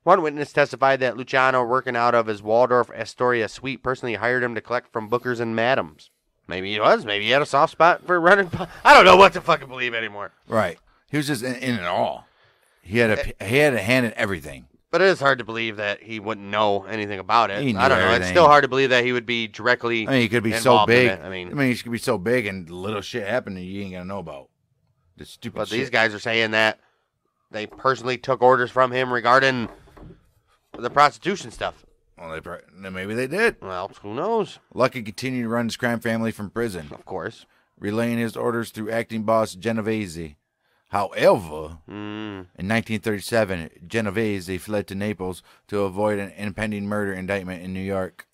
One witness testified that Luciano, working out of his Waldorf Astoria suite, personally hired him to collect from bookers and madams. Maybe he was. Maybe he had a soft spot for running. I don't know what to fucking believe anymore. Right. He was just in it all. He had a hand in everything. But it is hard to believe that he wouldn't know anything about it. I don't know. Everything. It's still hard to believe that he would be directly. He could be so big. He could be so big and little shit happened that you ain't gonna know about. The stupid. But shit. These guys are saying that they personally took orders from him regarding the prostitution stuff. Well, maybe they did. Well, who knows? Lucky continued to run his crime family from prison. Of course. Relaying his orders through acting boss Genovese. However, in 1937, Genovese fled to Naples to avoid an impending murder indictment in New York.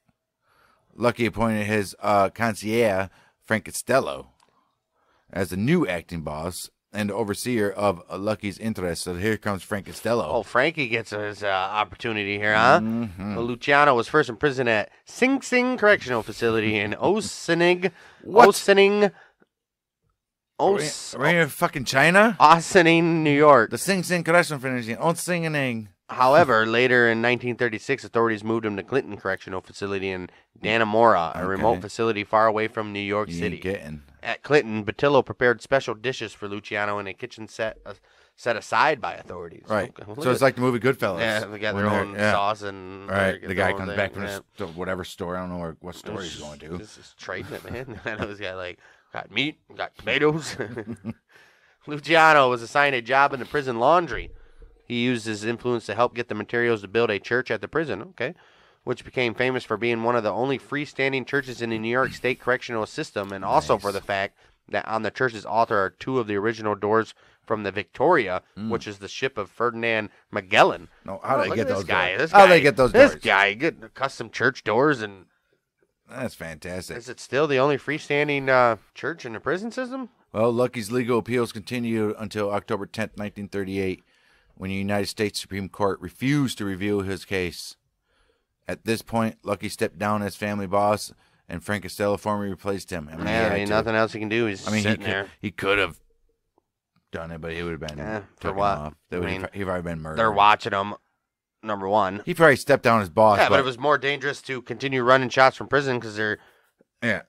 Lucky appointed his concierge, Frank Costello, as the new acting boss and overseer of Lucky's interests. So here comes Frank Costello. Oh, Frankie gets his opportunity here, huh? Mm-hmm. Well, Luciano was first in prison at Sing Sing Correctional Facility in Ossining. Are we in fucking China? Ossining, New York. The Sing Sing Correctional Facility. Ossining. However, later in 1936, authorities moved him to Clinton Correctional Facility in Dannemora, a remote facility far away from New York City. At Clinton, Batillo prepared special dishes for Luciano in a kitchen set aside by authorities. Right. Okay. So it's like the movie Goodfellas. Yeah, they got their own sauce and... Right. The guy comes back from whatever store. I don't know what store he's going to. This is trading it, man. I know this guy, got meat, got tomatoes. Luciano was assigned a job in the prison laundry. He used his influence to help get the materials to build a church at the prison, which became famous for being one of the only freestanding churches in the New York State correctional system, and also for the fact that on the church's altar are 2 of the original doors from the Victoria, which is the ship of Ferdinand Magellan. No, how do they get those doors? How they get those doors? This guy getting custom church doors, and that's fantastic. Is it still the only freestanding church in the prison system? Well, Lucky's legal appeals continued until October 10th, 1938, when the United States Supreme Court refused to review his case. At this point, Lucky stepped down as family boss, and Frank Costello formally replaced him. Nothing else he can do. He's sitting there. He could have done it, but he would have been for what? Off. He'd probably been murdered. They're watching him. Number one, he probably stepped down as boss. Yeah, but it was more dangerous to continue running shots from prison because they're. Yeah,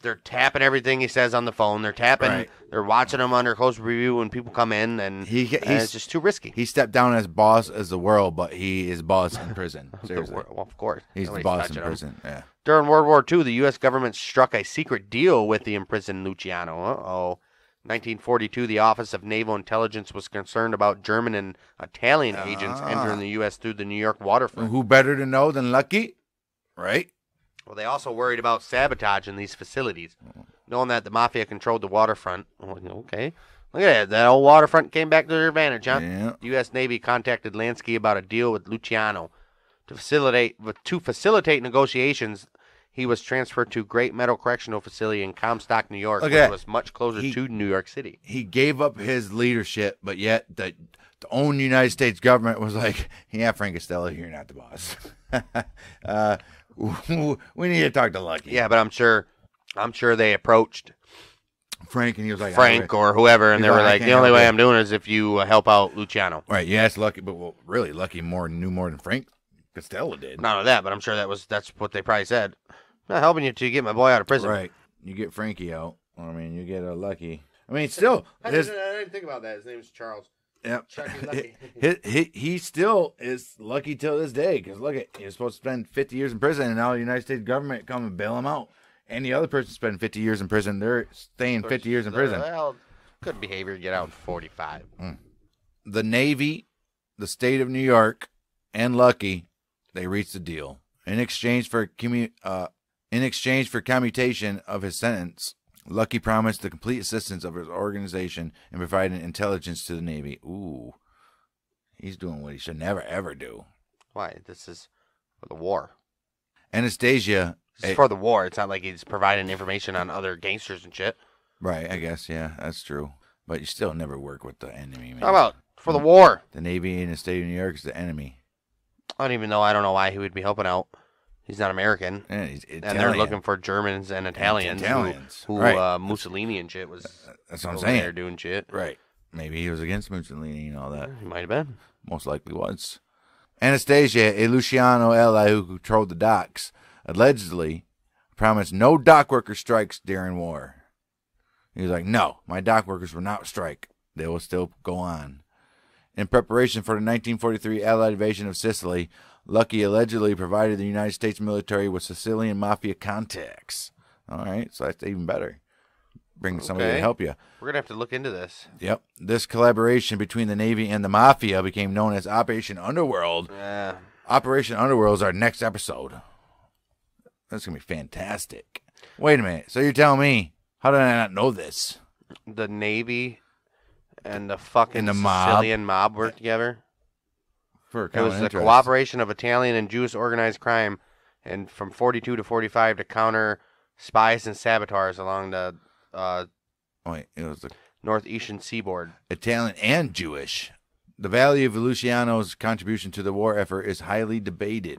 they're tapping everything he says on the phone. They're tapping. Right. They're watching him under close review when people come in, and it's just too risky. He stepped down as boss as the world, but he is boss in prison. Seriously. Well, of course. He's the boss in prison. Yeah. During World War II, the U.S. government struck a secret deal with the imprisoned Luciano. 1942, the Office of Naval Intelligence was concerned about German and Italian agents entering the U.S. through the New York waterfront. Who better to know than Lucky? Right? Well, they also worried about sabotage in these facilities, knowing that the Mafia controlled the waterfront. Okay. Look at that old waterfront came back to their advantage, huh? Yeah. The U.S. Navy contacted Lansky about a deal with Luciano. To facilitate negotiations, he was transferred to Great Meadow Correctional Facility in Comstock, New York, which was much closer to New York City. He gave up his leadership, but yet the own United States government was like, yeah, Frank Costello, you're not the boss. We need to talk to Lucky. Yeah, but I'm sure they approached Frank, and he was like, Frank or whoever, and they were like, the only way I'm doing it is if you help out Luciano. Right, you asked Lucky, but really, Lucky knew more than Frank Costello did. Not only that, but I'm sure that's what they probably said. I'm not helping you to get my boy out of prison. Right. You get Frankie out. I mean, you get a Lucky. I mean, still. I didn't think about that. His name is Charles. Yep. Chucky Lucky. he still is lucky till this day, because look at, he was supposed to spend 50 years in prison, and now the United States government come and bail him out. Any other person spend 50 years in prison, they're staying 50 years in prison. Well, good behavior, get out in 45. The Navy, the state of New York, and Lucky, they reached a deal. In exchange for commutation of his sentence, Lucky promised the complete assistance of his organization and provided intelligence to the Navy. Ooh, he's doing what he should never, ever do. Why? This is for the war. Anastasia. This is for the war. It's not like he's providing information on other gangsters and shit. Right, I guess, yeah, that's true. But you still never work with the enemy, man. How about for the war? The Navy in the state of New York is the enemy. I don't know why he would be helping out. He's not American. Yeah, he's Italian. And they're looking for Germans and Italians. Who right. Mussolini and shit was. That's what I'm saying. They're doing shit. Right. Maybe he was against Mussolini and all that. He might have been. Most likely was. Anastasia, a Luciano ally who controlled the docks, allegedly promised no dock worker strikes during war. He was like, no, my dock workers will not strike. They will still go on. In preparation for the 1943 Allied invasion of Sicily, Lucky allegedly provided the United States military with Sicilian Mafia contacts. All right, so that's even better. Bring somebody to help you. We're going to have to look into this. Yep. This collaboration between the Navy and the Mafia became known as Operation Underworld. Yeah. Operation Underworld is our next episode. That's going to be fantastic. Wait a minute. So you're telling me, how did I not know this? The Navy and the fucking mob. Sicilian mob worked together? It was the cooperation of Italian and Jewish organized crime, and from 42 to 45 to counter spies and saboteurs along the it was the northeastern seaboard. Italian and Jewish. The value of Luciano's contribution to the war effort is highly debated.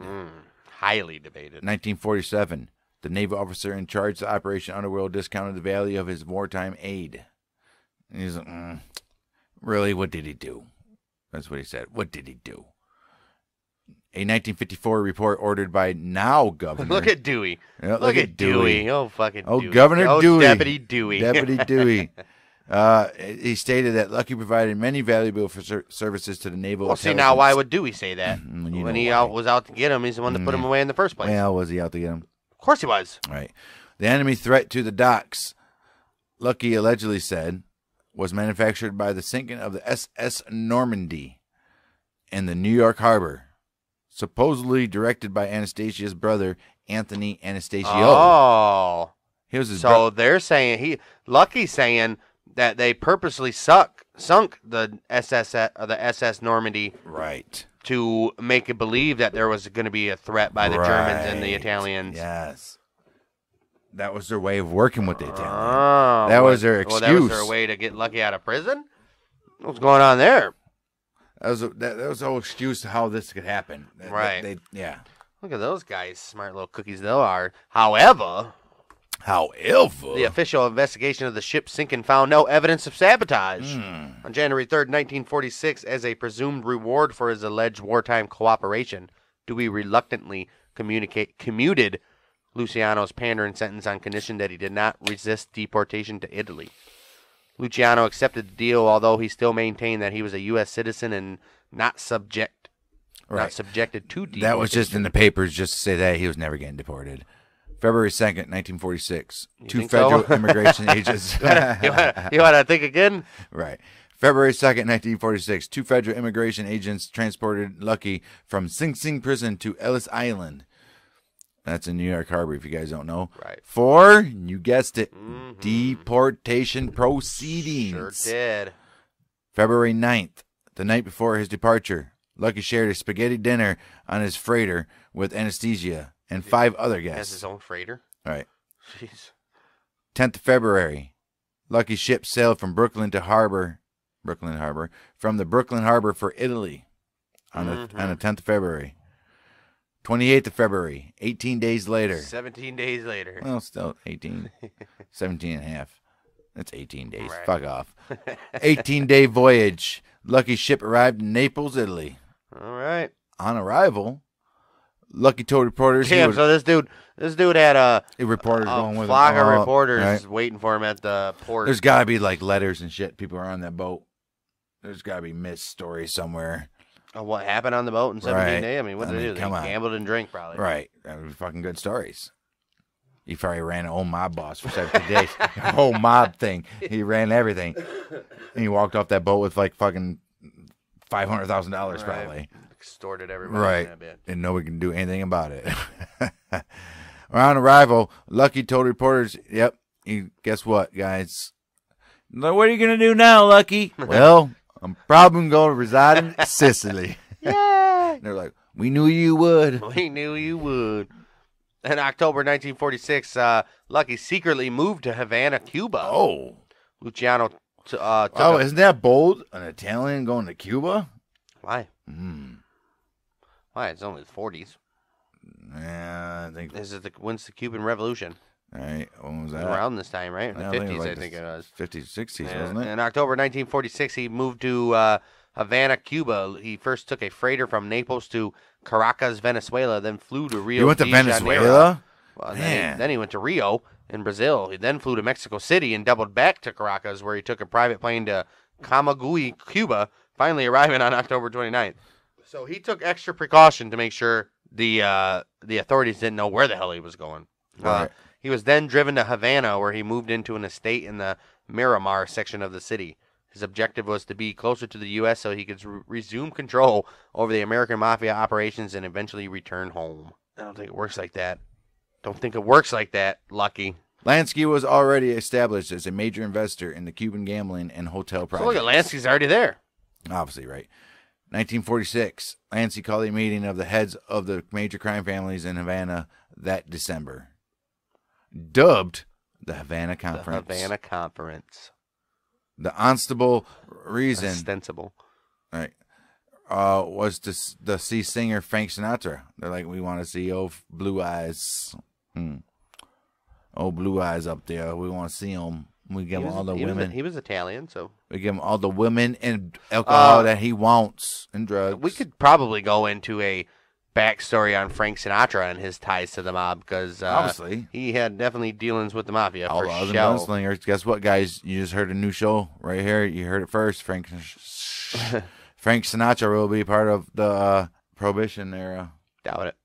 Highly debated. 1947, the naval officer in charge of Operation Underworld discounted the value of his wartime aid. And he's like, really, what did he do? That's what he said. What did he do? A 1954 report ordered by now Governor. Look at Dewey. Yeah, look at Dewey. Oh, fucking Dewey. Governor Dewey. Deputy Dewey. Deputy Dewey. He stated that Lucky provided many valuable services to the naval. Well, see, now why would Dewey say that? When he was out to get him, he's the one that put him away in the first place. Well, was he out to get him? Of course he was. Right. The enemy threat to the docks, Lucky allegedly said, was manufactured by the sinking of the SS Normandy in the New York harbor, supposedly directed by Anastasia's brother, Anthony Anastasio. Oh. He was his they're saying, Lucky's saying that they purposely sunk the SS Normandy. Right. To make it believe that there was going to be a threat by the Germans and the Italians. Yes. That was their way of working with the Italians. Oh, that was their excuse. That was their way to get Lucky out of prison? What's going on there? That was the whole excuse to how this could happen. Right. Yeah. Look at those guys, smart little cookies they are. However, the official investigation of the ship sinking found no evidence of sabotage. On January 3rd, 1946, as a presumed reward for his alleged wartime cooperation, Dewey reluctantly commuted Luciano's pandering sentence on condition that he did not resist deportation to Italy. Luciano accepted the deal, although he still maintained that he was a U.S. citizen and not subjected to deportation. That was just in the papers just to say that he was never getting deported. February 2nd, 1946. Two federal immigration agents. You want to think again? Right. February 2nd, 1946. Two federal immigration agents transported Lucky from Sing Sing prison to Ellis Island. That's in New York Harbor, if you guys don't know. Right. For, you guessed it, deportation proceedings. Sure did. February 9th, the night before his departure, Lucky shared a spaghetti dinner on his freighter with anesthesia and 5 other guests. Has his own freighter? Right. Jeez. 10th of February, Lucky's ship sailed from Brooklyn Harbor, from the Brooklyn Harbor for Italy on the 10th of February. 28th of February, 18 days later. 17 days later. Well, still 18. 17 and a half. That's 18 days. Right. Fuck off. 18-day voyage. Lucky's ship arrived in Naples, Italy. All right. On arrival, Lucky told reporters Damn, so this dude had a reporters going with flock him. of reporters right. waiting for him at the port. There's got to be like letters and shit. People are on that boat. There's got to be missed stories somewhere. What happened on the boat in 17 days? I mean, what did they do? They come on. gambled and drank, probably. Right. That was fucking good stories. He probably ran an old mob boss for 17 days. The whole mob thing. He ran everything. And he walked off that boat with like fucking $500,000 probably. Extorted everybody. Right. In that bit. And nobody can do anything about it. On arrival, Lucky told reporters, yep, guess what, guys? What are you going to do now, Lucky? Well, I'm probably going to reside in Sicily. Yeah. They're like, we knew you would. We knew you would. In October 1946, Lucky secretly moved to Havana, Cuba. Oh. Luciano took isn't that bold? An Italian going to Cuba? Why? Why? It's only the 40s. Yeah, I think. When's the Cuban Revolution? All right. When was that? Around this time, right? In the 50s, I think it was. 50s, 60s, Yeah. wasn't it? In October 1946, he moved to Havana, Cuba. He first took a freighter from Naples to Caracas, Venezuela, then flew to Rio You went to de Janeiro. Venezuela? Well, Man. then he went to Rio in Brazil. He then flew to Mexico City and doubled back to Caracas, where he took a private plane to Camagüey, Cuba, finally arriving on October 29th. So he took extra precaution to make sure the authorities didn't know where the hell he was going. Right. He was then driven to Havana, where he moved into an estate in the Miramar section of the city. His objective was to be closer to the U.S. so he could resume control over the American Mafia operations and eventually return home. I don't think it works like that. Don't think it works like that, Lucky. Lansky was already established as a major investor in the Cuban gambling and hotel projects. So look at Lansky's already there. Obviously, right. 1946, Lansky called a meeting of the heads of the major crime families in Havana that December. Dubbed the Havana Conference. The Havana Conference. The ostensible reason Ostensible. right, was to see singer Frank Sinatra. They're like, we want to see old Blue Eyes. Old Blue Eyes up there. We want to see him. We give him all the women. He was Italian, so. We give him all the women and alcohol that he wants and drugs. We could probably go into a backstory on Frank Sinatra and his ties to the mob, because obviously he had definitely dealings with the mafia. Outlaws for and sure. Gunslingers. Guess what, guys? You just heard a new show right here. You heard it first. Frank Sinatra will be part of the Prohibition era. Doubt it.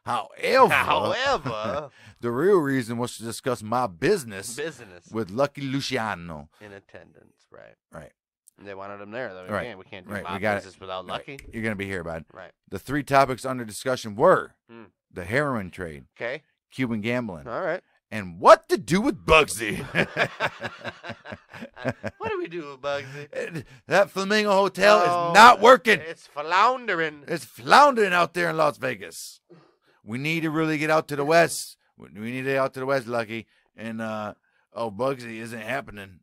However, the real reason was to discuss my business with Lucky Luciano. In attendance, right. Right. They wanted him there, though. Right. We can't do Right. mob business without Lucky. Right. You're going to be here, bud. Right. The 3 topics under discussion were the heroin trade, Okay. Cuban gambling, All right. and what to do with Bugsy. What do we do with Bugsy? That Flamingo Hotel is not working. It's floundering. It's floundering out there in Las Vegas. We need to really get out to the west. We need to get out to the west, Lucky. And, Bugsy isn't happening.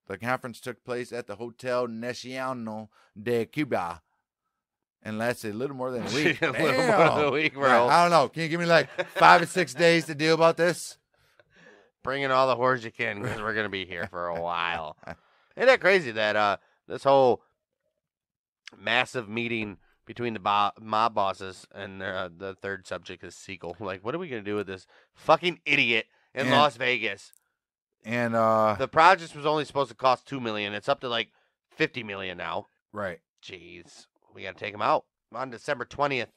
The conference took place at the Hotel Nacional de Cuba and lasted a little more than a week. A little more than a week, bro. I don't know. Can you give me like 5 or 6 days to deal about this? Bring in all the whores you can, because we're going to be here for a while. Isn't that crazy that this whole massive meeting between the mob bosses, and the third subject is Siegel. Like, what are we gonna do with this fucking idiot in Las Vegas? And the project was only supposed to cost $2 million. It's up to like $50 million now. Right. Jeez, we gotta take him out. On December 20th,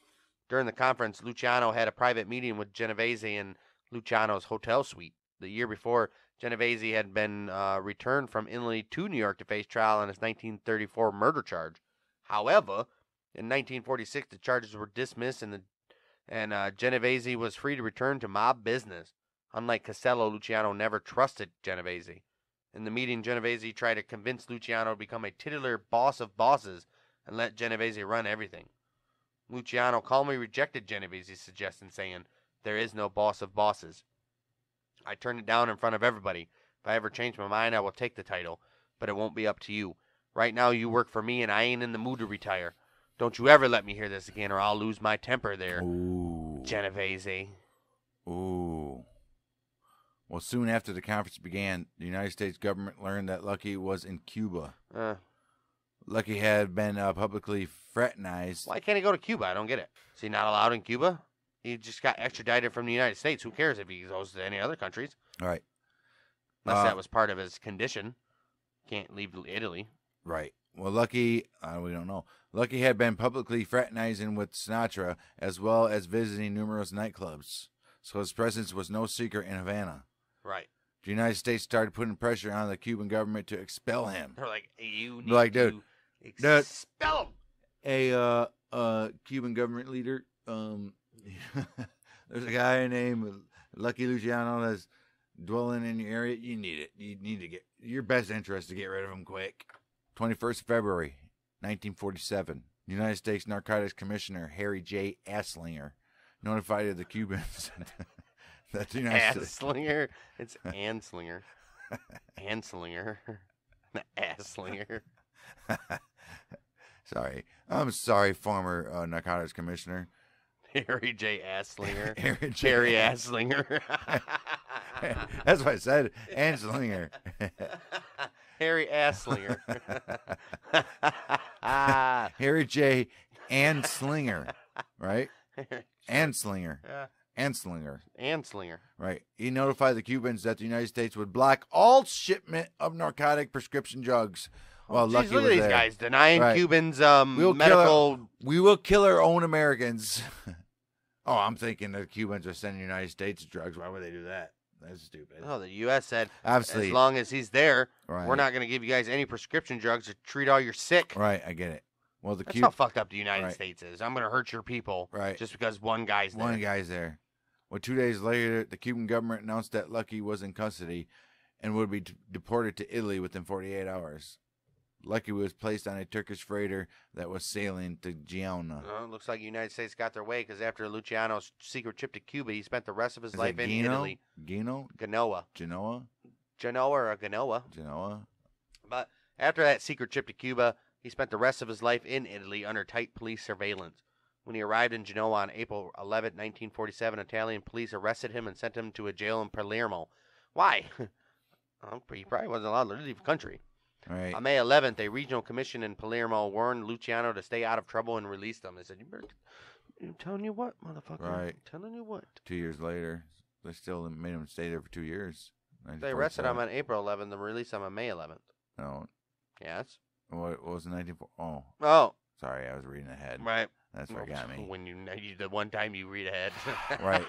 during the conference, Luciano had a private meeting with Genovese in Luciano's hotel suite. The year before, Genovese had been returned from Italy to New York to face trial on his 1934 murder charge. However, in 1946, the charges were dismissed, and Genovese was free to return to mob business. Unlike Castello, Luciano never trusted Genovese. In the meeting, Genovese tried to convince Luciano to become a titular boss of bosses and let Genovese run everything. Luciano calmly rejected Genovese's suggestion, saying, "There is no boss of bosses. I turned it down in front of everybody. If I ever change my mind, I will take the title, but it won't be up to you. Right now, you work for me, and I ain't in the mood to retire. Don't you ever let me hear this again, or I'll lose my temper there, Ooh. Genovese." Ooh. Well, soon after the conference began, the United States government learned that Lucky was in Cuba. Lucky had been publicly fraternized. Why can't he go to Cuba? I don't get it. Is he not allowed in Cuba? He just got extradited from the United States. Who cares if he goes to any other countries? Right. Unless that was part of his condition. Can't leave Italy. Right. Well, Lucky, we don't know. Lucky had been publicly fraternizing with Sinatra, as well as visiting numerous nightclubs. So his presence was no secret in Havana. Right. The United States started putting pressure on the Cuban government to expel him. They're like, you need to expel him. A Cuban government leader, there's a guy named Lucky Luciano that's dwelling in your area. You need it. You need to get your best interest to get rid of him quick. 21st February, 1947. United States Narcotics Commissioner Harry J. Asslinger notified the Cubans that the United States... Asslinger? It's Anslinger. Anslinger. Asslinger. Sorry. I'm sorry, former Narcotics Commissioner. Harry J. Asslinger. Harry Asslinger. That's what I said. Anslinger. Harry Asslinger. Harry J. Anslinger. Right? Anslinger. Yeah. Anslinger. Right. He notified the Cubans that the United States would block all shipment of narcotic prescription drugs. Well, Lucky look at these guys denying Cubans medical. We will kill our own Americans. Oh, I'm thinking the Cubans are sending the United States drugs. Why would they do that? That's stupid. Oh, the U.S. said, obviously, as long as he's there, we're not going to give you guys any prescription drugs to treat all your sick. Right, I get it. Well, that's how fucked up the United States is. I'm going to hurt your people just because one guy's there. One guy's there. Well, 2 days later, the Cuban government announced that Lucky was in custody and would be deported to Italy within 48 hours. Lucky was placed on a Turkish freighter that was sailing to Genoa. It looks like the United States got their way because after Luciano's secret trip to Cuba, he spent the rest of his life in Italy. Genoa? Genoa. Or Genoa. Genoa. But after that secret trip to Cuba, he spent the rest of his life in Italy under tight police surveillance. When he arrived in Genoa on April 11, 1947, Italian police arrested him and sent him to a jail in Palermo. Why? He probably wasn't allowed to leave the country. Right. On May 11th, a regional commission in Palermo warned Luciano to stay out of trouble and released him. They said, I'm telling you what, motherfucker. Right. I'm telling you what. 2 years later, they still made him stay there for 2 years. They arrested him on April 11th and released him on May 11th. No. Yes. What was the 1940? Oh. Sorry, I was reading ahead. Right. That's what got me. When the one time you read ahead. Right.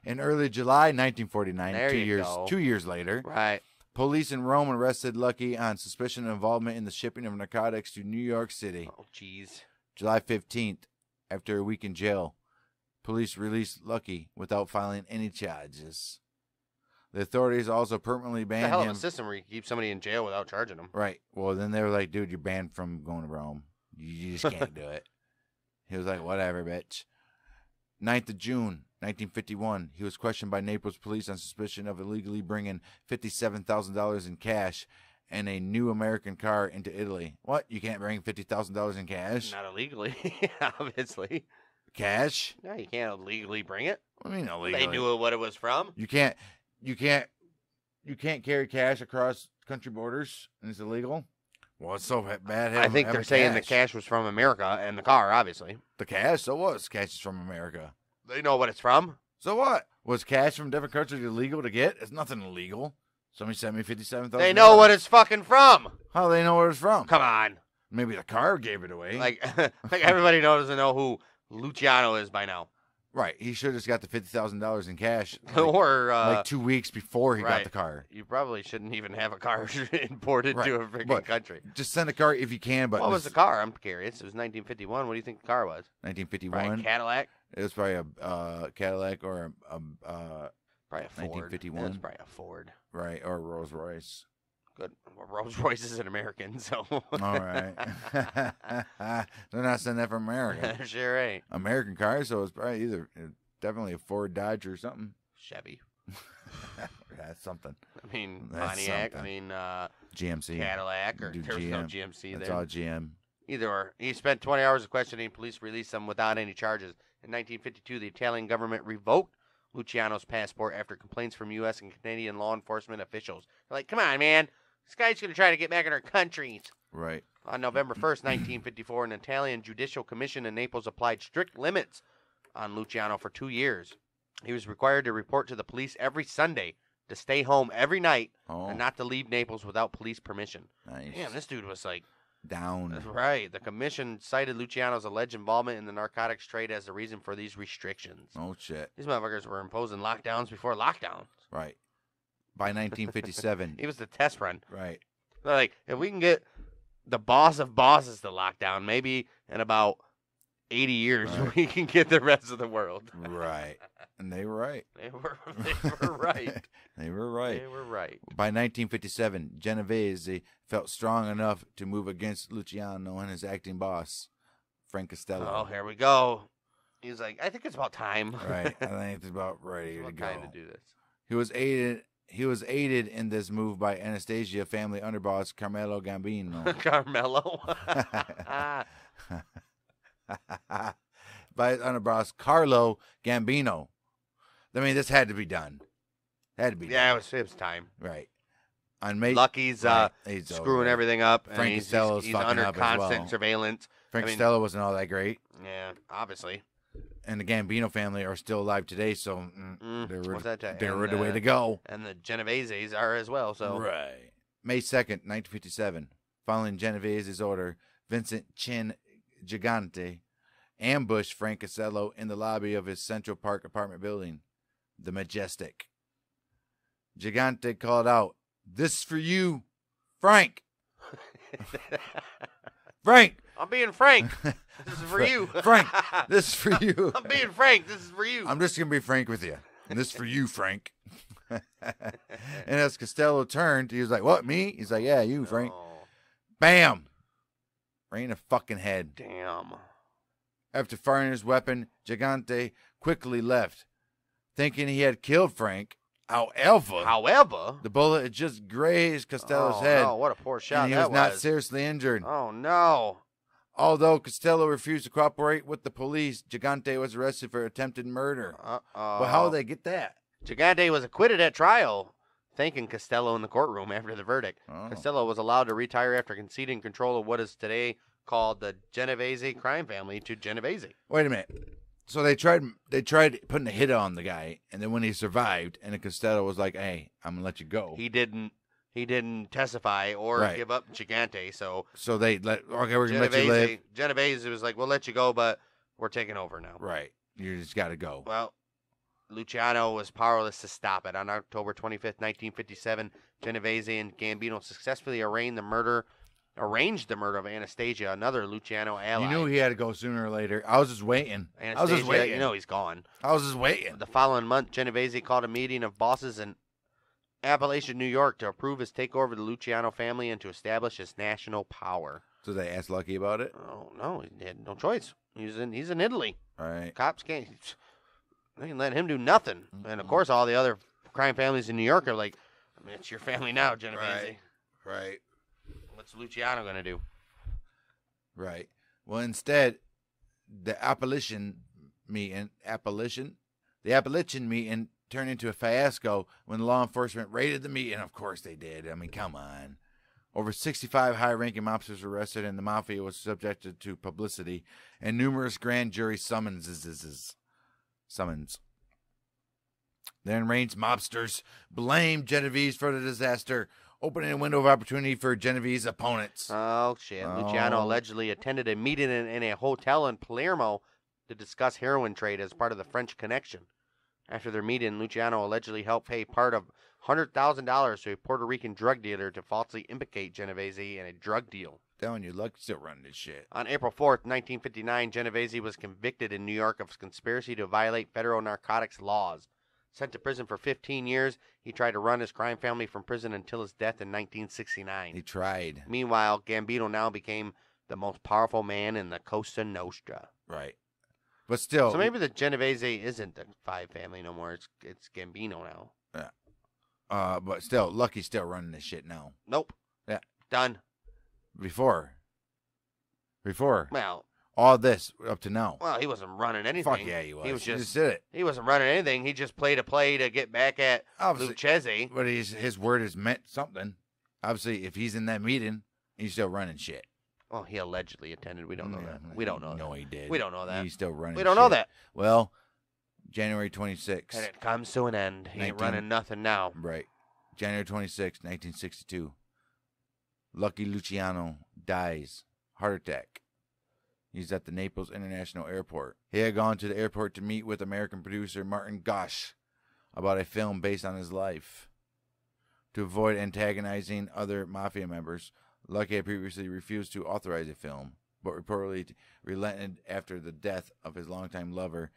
In early July 1949, there 2 years later. Right. Police in Rome arrested Lucky on suspicion of involvement in the shipping of narcotics to New York City. Oh, jeez. July 15th, after a week in jail, police released Lucky without filing any charges. The authorities also permanently banned him. It's a hell of a system where you keep somebody in jail without charging them. Right. Well, then they were like, dude, you're banned from going to Rome. You just can't do it. He was like, whatever, bitch. 9th of June, 1951, he was questioned by Naples police on suspicion of illegally bringing $57,000 in cash and a new American car into Italy. What? You can't bring $50,000 in cash? Not illegally, obviously. Cash? No, you can't illegally bring it. What do you mean illegally? They knew what it was from. You can't carry cash across country borders, and it's illegal. Well, it's so bad. I think they're saying the cash was from America and the car, obviously. The cash? So what? Cash is from America. They know what it's from. So what? Was cash from different countries illegal to get? It's nothing illegal. Somebody sent me $57,000. They know what it's fucking from. How do they know where it's from? Come on. Maybe the car gave it away. Like everybody doesn't know who Luciano is by now. Right. He should have just got the $50,000 in cash. Or like 2 weeks before he got right. the car. You probably shouldn't even have a car imported to a freaking country. Just send a car if you can. But what was the car? I'm curious. It was 1951. What do you think the car was? 1951. Probably Cadillac. It was probably a Cadillac or probably a Ford. 1951. It was probably a Ford. Right, or a Rolls Royce. Good. Well, Rolls Royce is an American, so. All right. They're not sending that from America. Sure ain't. American cars, so it's probably definitely a Ford, Dodge, or something. Chevy. That's something. I mean, That's Pontiac. something. I mean, GMC. Cadillac, or Do there was GM. no GMC That's there. all GM. Either or. He spent 20 hours of questioning. Police released him without any charges. In 1952, the Italian government revoked Luciano's passport after complaints from U.S. and Canadian law enforcement officials. They're like, come on, man. This guy's going to try to get back in our countries. Right. On November 1st, 1954, an Italian judicial commission in Naples applied strict limits on Luciano for 2 years. He was required to report to the police every Sunday, to stay home every night, and not to leave Naples without police permission. Nice. Damn, this dude was like... down. That's right. The commission cited Luciano's alleged involvement in the narcotics trade as the reason for these restrictions. Oh, shit. These motherfuckers were imposing lockdowns before lockdowns. Right. By 1957. It was the test run. Right. They're like, if we can get the boss of bosses to lock down, maybe in about 80 years, we can get the rest of the world. Right. And they were right. They were right. They were right. They were right. By 1957, Genovese felt strong enough to move against Luciano and his acting boss, Frank Costello. Oh, here we go. He's like, I think it's about time. Right. I think it's about ready to go. Time to do this. He was aided in this move by Anastasia family underboss Carmelo Gambino. Carmelo? By his underboss Carlo Gambino. I mean, this had to be done. Had to be done. It was time. Right. On May, Lucky's he's screwing everything up. Frank Costello's he's fucking under up constant as well. surveillance. Frank Costello wasn't all that great. Yeah, obviously. And the Gambino family are still alive today, so they were the way to go. And the Genoveses are as well. So right. May 2nd, 1957, following Genovese's order, Vincent Chin Gigante ambushed Frank Costello in the lobby of his Central Park apartment building, the Majestic. Gigante called out, "This is for you, Frank." Frank! I'm being frank. This is for you. Frank, this is for you. I'm being frank. This is for you. I'm just going to be frank with you. And this is for you, Frank. And as Costello turned, he was like, "What, me?" He's like, "Yeah, you, Frank." Oh. Bam! Right in the fucking head. Damn. After firing his weapon, Gigante quickly left, thinking he had killed Frank. However, the bullet had just grazed Costello's head. Oh, what a poor shot and he was not seriously injured. Oh, no. Although Costello refused to cooperate with the police, Gigante was arrested for attempted murder. Well, how did they get that? Gigante was acquitted at trial, thanking Costello in the courtroom after the verdict. Costello was allowed to retire after conceding control of what is today called the Genovese crime family to Genovese. Wait a minute. So they tried putting a hit on the guy, and then when he survived, and then Costello was like, "Hey, I'm gonna let you go." He didn't testify or give up Gigante, so they we're gonna let you live. Genovese was like, "We'll let you go, but we're taking over now." Right, you just got to go. Well, Luciano was powerless to stop it. On October 25th, 1957, Genovese and Gambino successfully arranged the murder of Anastasia, another Luciano ally. You knew he had to go sooner or later. I was just waiting. Anastasia, you know he's gone. I was just waiting. The following month, Genovese called a meeting of bosses in Appalachian, New York, to approve his takeover of the Luciano family and to establish his national power. So they asked Lucky about it? Oh, no, he had no choice. He's in Italy. All right. Cops can't let him do nothing. And, of course, all the other crime families in New York are like, I mean, it's your family now, Genovese. Right. What's Luciano going to do? Right. Well, instead, the Appalachian meeting turned into a fiasco when law enforcement raided the meeting. Of course they did. I mean, come on. Over 65 high-ranking mobsters were arrested, and the Mafia was subjected to publicity and numerous grand jury summonses. The enraged mobsters blamed Genovese for the disaster, opening a window of opportunity for Genovese's opponents. Oh, shit. Luciano allegedly attended a meeting in a hotel in Palermo to discuss heroin trade as part of the French Connection. After their meeting, Luciano allegedly helped pay part of $100,000 to a Puerto Rican drug dealer to falsely implicate Genovese in a drug deal. Telling you, Luck still running this shit. On April 4th, 1959, Genovese was convicted in New York of conspiracy to violate federal narcotics laws. Sent to prison for 15 years, he tried to run his crime family from prison until his death in 1969. He tried. Meanwhile, Gambino now became the most powerful man in the Cosa Nostra. Right. But still. So maybe the Genovese isn't the Five family no more. It's Gambino now. Yeah. But still, Lucky's still running this shit now. Nope. Yeah. Done. Before. Well. All this up to now. Well, he wasn't running anything. Fuck yeah, he was. He just did it. He wasn't running anything. He just played a play to get back at Lucchese. But his word has meant something. Obviously, if he's in that meeting, he's still running shit. Well, he allegedly attended. We don't know that. We don't know that. No, he did. We don't know that. He's still running We don't know that. Well, January 26th. And it comes to an end. He ain't running nothing now. Right. January 26th, 1962. Lucky Luciano dies. Heart attack. He's at the Naples International Airport. He had gone to the airport to meet with American producer Martin Gosch about a film based on his life. To avoid antagonizing other mafia members, Lucky had previously refused to authorize a film, but reportedly relented after the death of his longtime lover,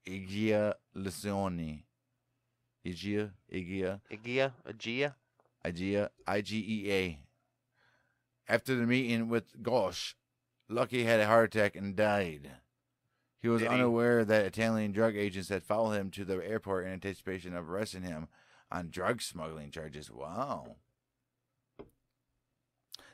Igea Luciano. Igea. I-G-E-A. After the meeting with Gosch, Lucky had a heart attack and died. He was unaware that Italian drug agents had followed him to the airport in anticipation of arresting him on drug smuggling charges. Wow.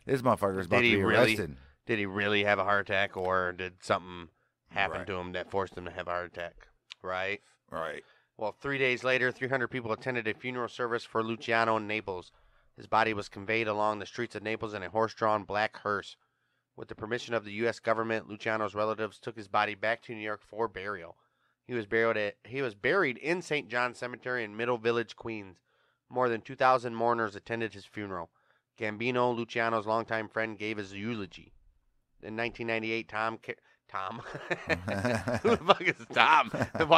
This motherfucker is about to be arrested. Did he really have a heart attack, or did something happen to him that forced him to have a heart attack? Right? Right. Well, 3 days later, 300 people attended a funeral service for Luciano in Naples. His body was conveyed along the streets of Naples in a horse-drawn black hearse. With the permission of the U.S. government, Luciano's relatives took his body back to New York for burial. He was buried in St. John's Cemetery in Middle Village, Queens. More than 2,000 mourners attended his funeral. Gambino, Luciano's longtime friend, gave his eulogy. In 1998, Tom. Who the fuck is Tom? And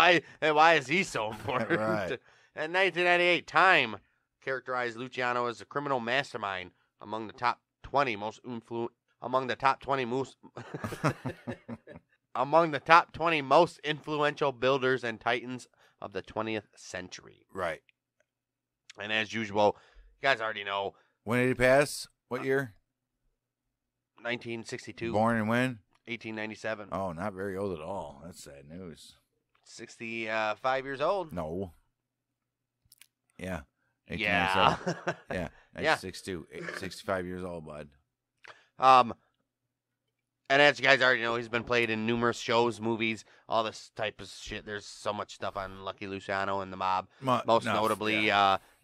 why is he so important? Right. In 1998, Time characterized Luciano as a criminal mastermind among the top 20 most influential builders and titans of the 20th century. Right. And as usual, you guys already know. When did he pass? What year? 1962. Born and when? 1897. Oh, not very old at all. That's sad news. 65 years old. No. Yeah. Yeah. Yeah. 1962. 65 years old, bud. And as you guys already know, he's been played in numerous shows, movies, all this type of shit. There's so much stuff on Lucky Luciano and the Mob. Most notably,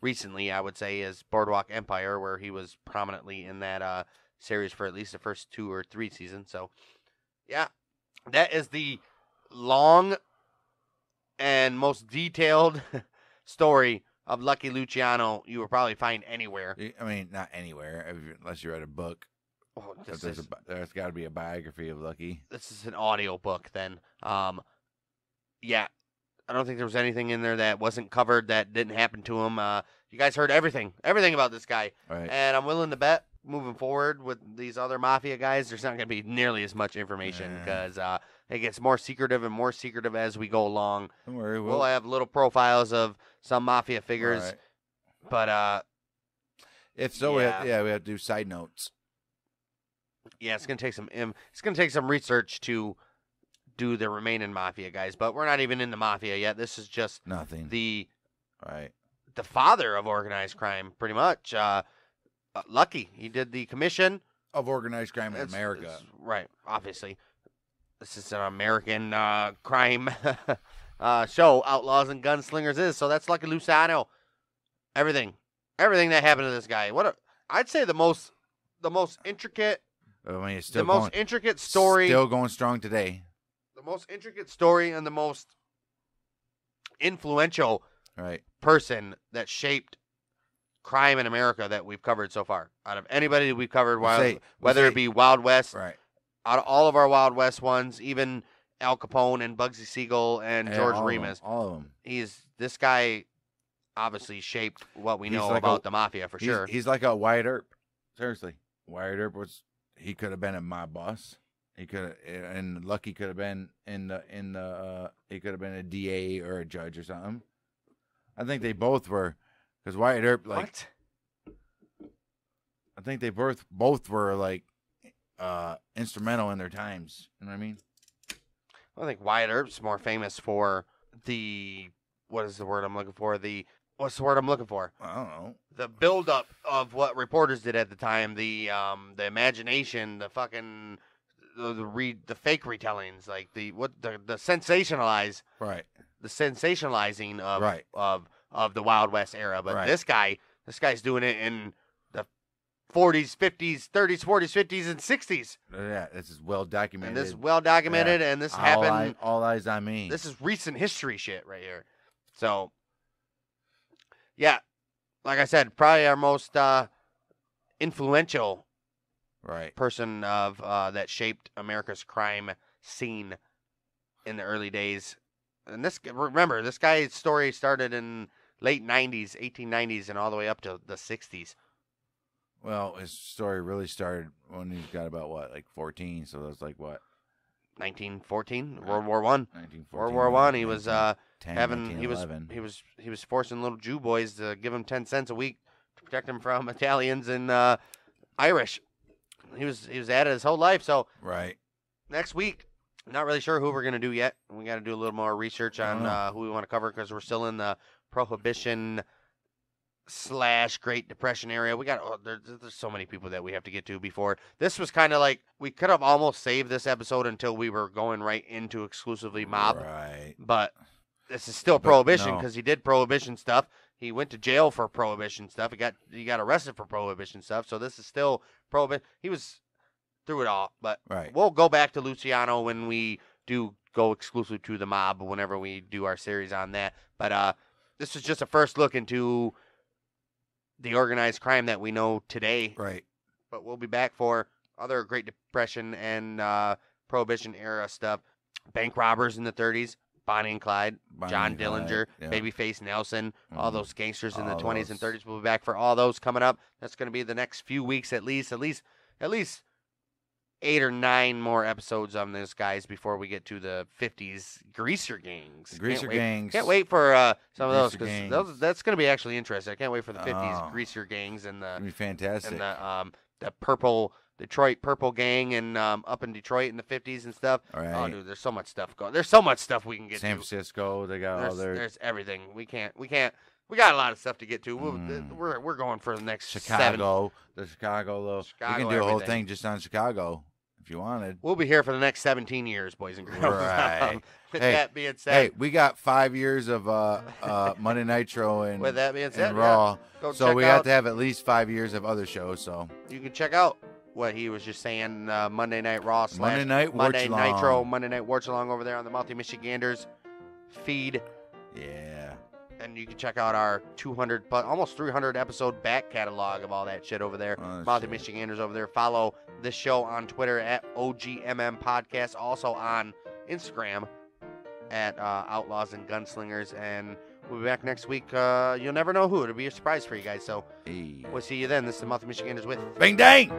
recently, I would say, is Boardwalk Empire, where he was prominently in that series for at least the first 2 or 3 seasons. So, yeah, that is the long and most detailed story of Lucky Luciano you will probably find anywhere. I mean, not anywhere, unless you read a book. Oh, there's got to be a biography of Lucky. This is an audio book, then. Yeah, I don't think there was anything in there that wasn't covered that didn't happen to him. You guys heard everything about this guy. Right. And I'm willing to bet moving forward with these other Mafia guys, there's not going to be nearly as much information because it gets more secretive and more secretive as we go along. Don't worry. We'll have little profiles of some Mafia figures. Right. But, if so, yeah. we have to do side notes. Yeah, it's gonna take some research to do the remaining Mafia guys, but we're not even in the Mafia yet. This is just nothing. The father of organized crime, pretty much. Lucky, he did the commission of organized crime in America. Right, obviously, this is an American crime show. Outlaws and Gunslingers is so. That's Lucky Luciano. Everything that happened to this guy. I'd say the most intricate. I mean, it's still the most intricate story. Still going strong today. The most intricate story and the most influential person that shaped crime in America that we've covered so far. Out of anybody that we've covered, whether it be Wild West, right? Out of all of our Wild West ones, even Al Capone and Bugsy Siegel and George Remus, all of them. This guy obviously shaped what we know about the mafia for sure. He's like a Wyatt Earp. Seriously, Wyatt Earp he could have been a mob boss. He could have, and Lucky could have been he could have been a DA or a judge or something. I think they both were, because Wyatt Earp What? I think they both were like instrumental in their times. You know what I mean? I think Wyatt Earp's more famous for what's the word I'm looking for? I don't know. The buildup of what reporters did at the time, the imagination, the fucking the fake retellings, like the sensationalizing of the Wild West era. But this guy's doing it in the 40s, 50s, 30s, 40s, 50s, and 60s. Yeah, this is well documented. And this happened. All eyes on me. This is recent history shit right here. So, yeah, like I said, probably our most influential person of that shaped America's crime scene in the early days. And remember, this guy's story started in late 90s, 1890s, and all the way up to the 60s. Well, his story really started when he got about 14, so that's like what? 1914, World War I. 1914. World War I. He was 1911. he was forcing little Jew boys to give him 10 cents a week to protect him from Italians and Irish. He was at it his whole life. So next week, not really sure who we're gonna do yet. We got to do a little more research on who we want to cover, because we're still in the prohibition / Great Depression area. We got there's so many people that we have to get to before. This was kind of like, we could have almost saved this episode until we were going right into exclusively mob. But this is still prohibition, because he did prohibition stuff. He went to jail for prohibition stuff. He got arrested for prohibition stuff. So this is still prohibition. He was through it all. But we'll go back to Luciano when we do go exclusive to the mob, whenever we do our series on that. But this is just a first look into the organized crime that we know today. But we'll be back for other Great Depression and Prohibition era stuff. Bank robbers in the 30s, Bonnie and Clyde, John Dillinger, Babyface Nelson, all those gangsters in the 20s and 30s. We'll be back for all those coming up. That's going to be the next few weeks at least 8 or 9 more episodes on this, guys, before we get to the 50s greaser gangs. Can't wait for some of those, because that's going to be actually interesting. I can't wait for the 50s greaser gangs and the fantastic, and the Detroit Purple Gang and up in Detroit in the 50s and stuff. Oh, dude, there's so much stuff going. There's so much stuff we can get to. San Francisco, they got all their. There's everything. We got a lot of stuff to get to. We're going for the next Chicago. The Chicago, though. We can do a whole thing just on Chicago if you wanted. We'll be here for the next 17 years, boys and girls. With that being said, hey, we got 5 years of Monday Nitro and with that being said, and Raw, so we have to have at least 5 years of other shows. So you can check out what he was just saying, Monday Night Raw / Monday Night Monday Nitro, Monday Night Warchalong over there on the Multi Michiganders feed. Yeah. And you can check out our 200, almost 300 episode back catalog of all that shit over there. Multi Michiganders over there. Follow this show on Twitter at OGMM Podcast. Also on Instagram at Outlaws and Gunslingers. And we'll be back next week. You'll never know who. It'll be a surprise for you guys. So we'll see you then. This is the Multi Michiganders with Bing Dang!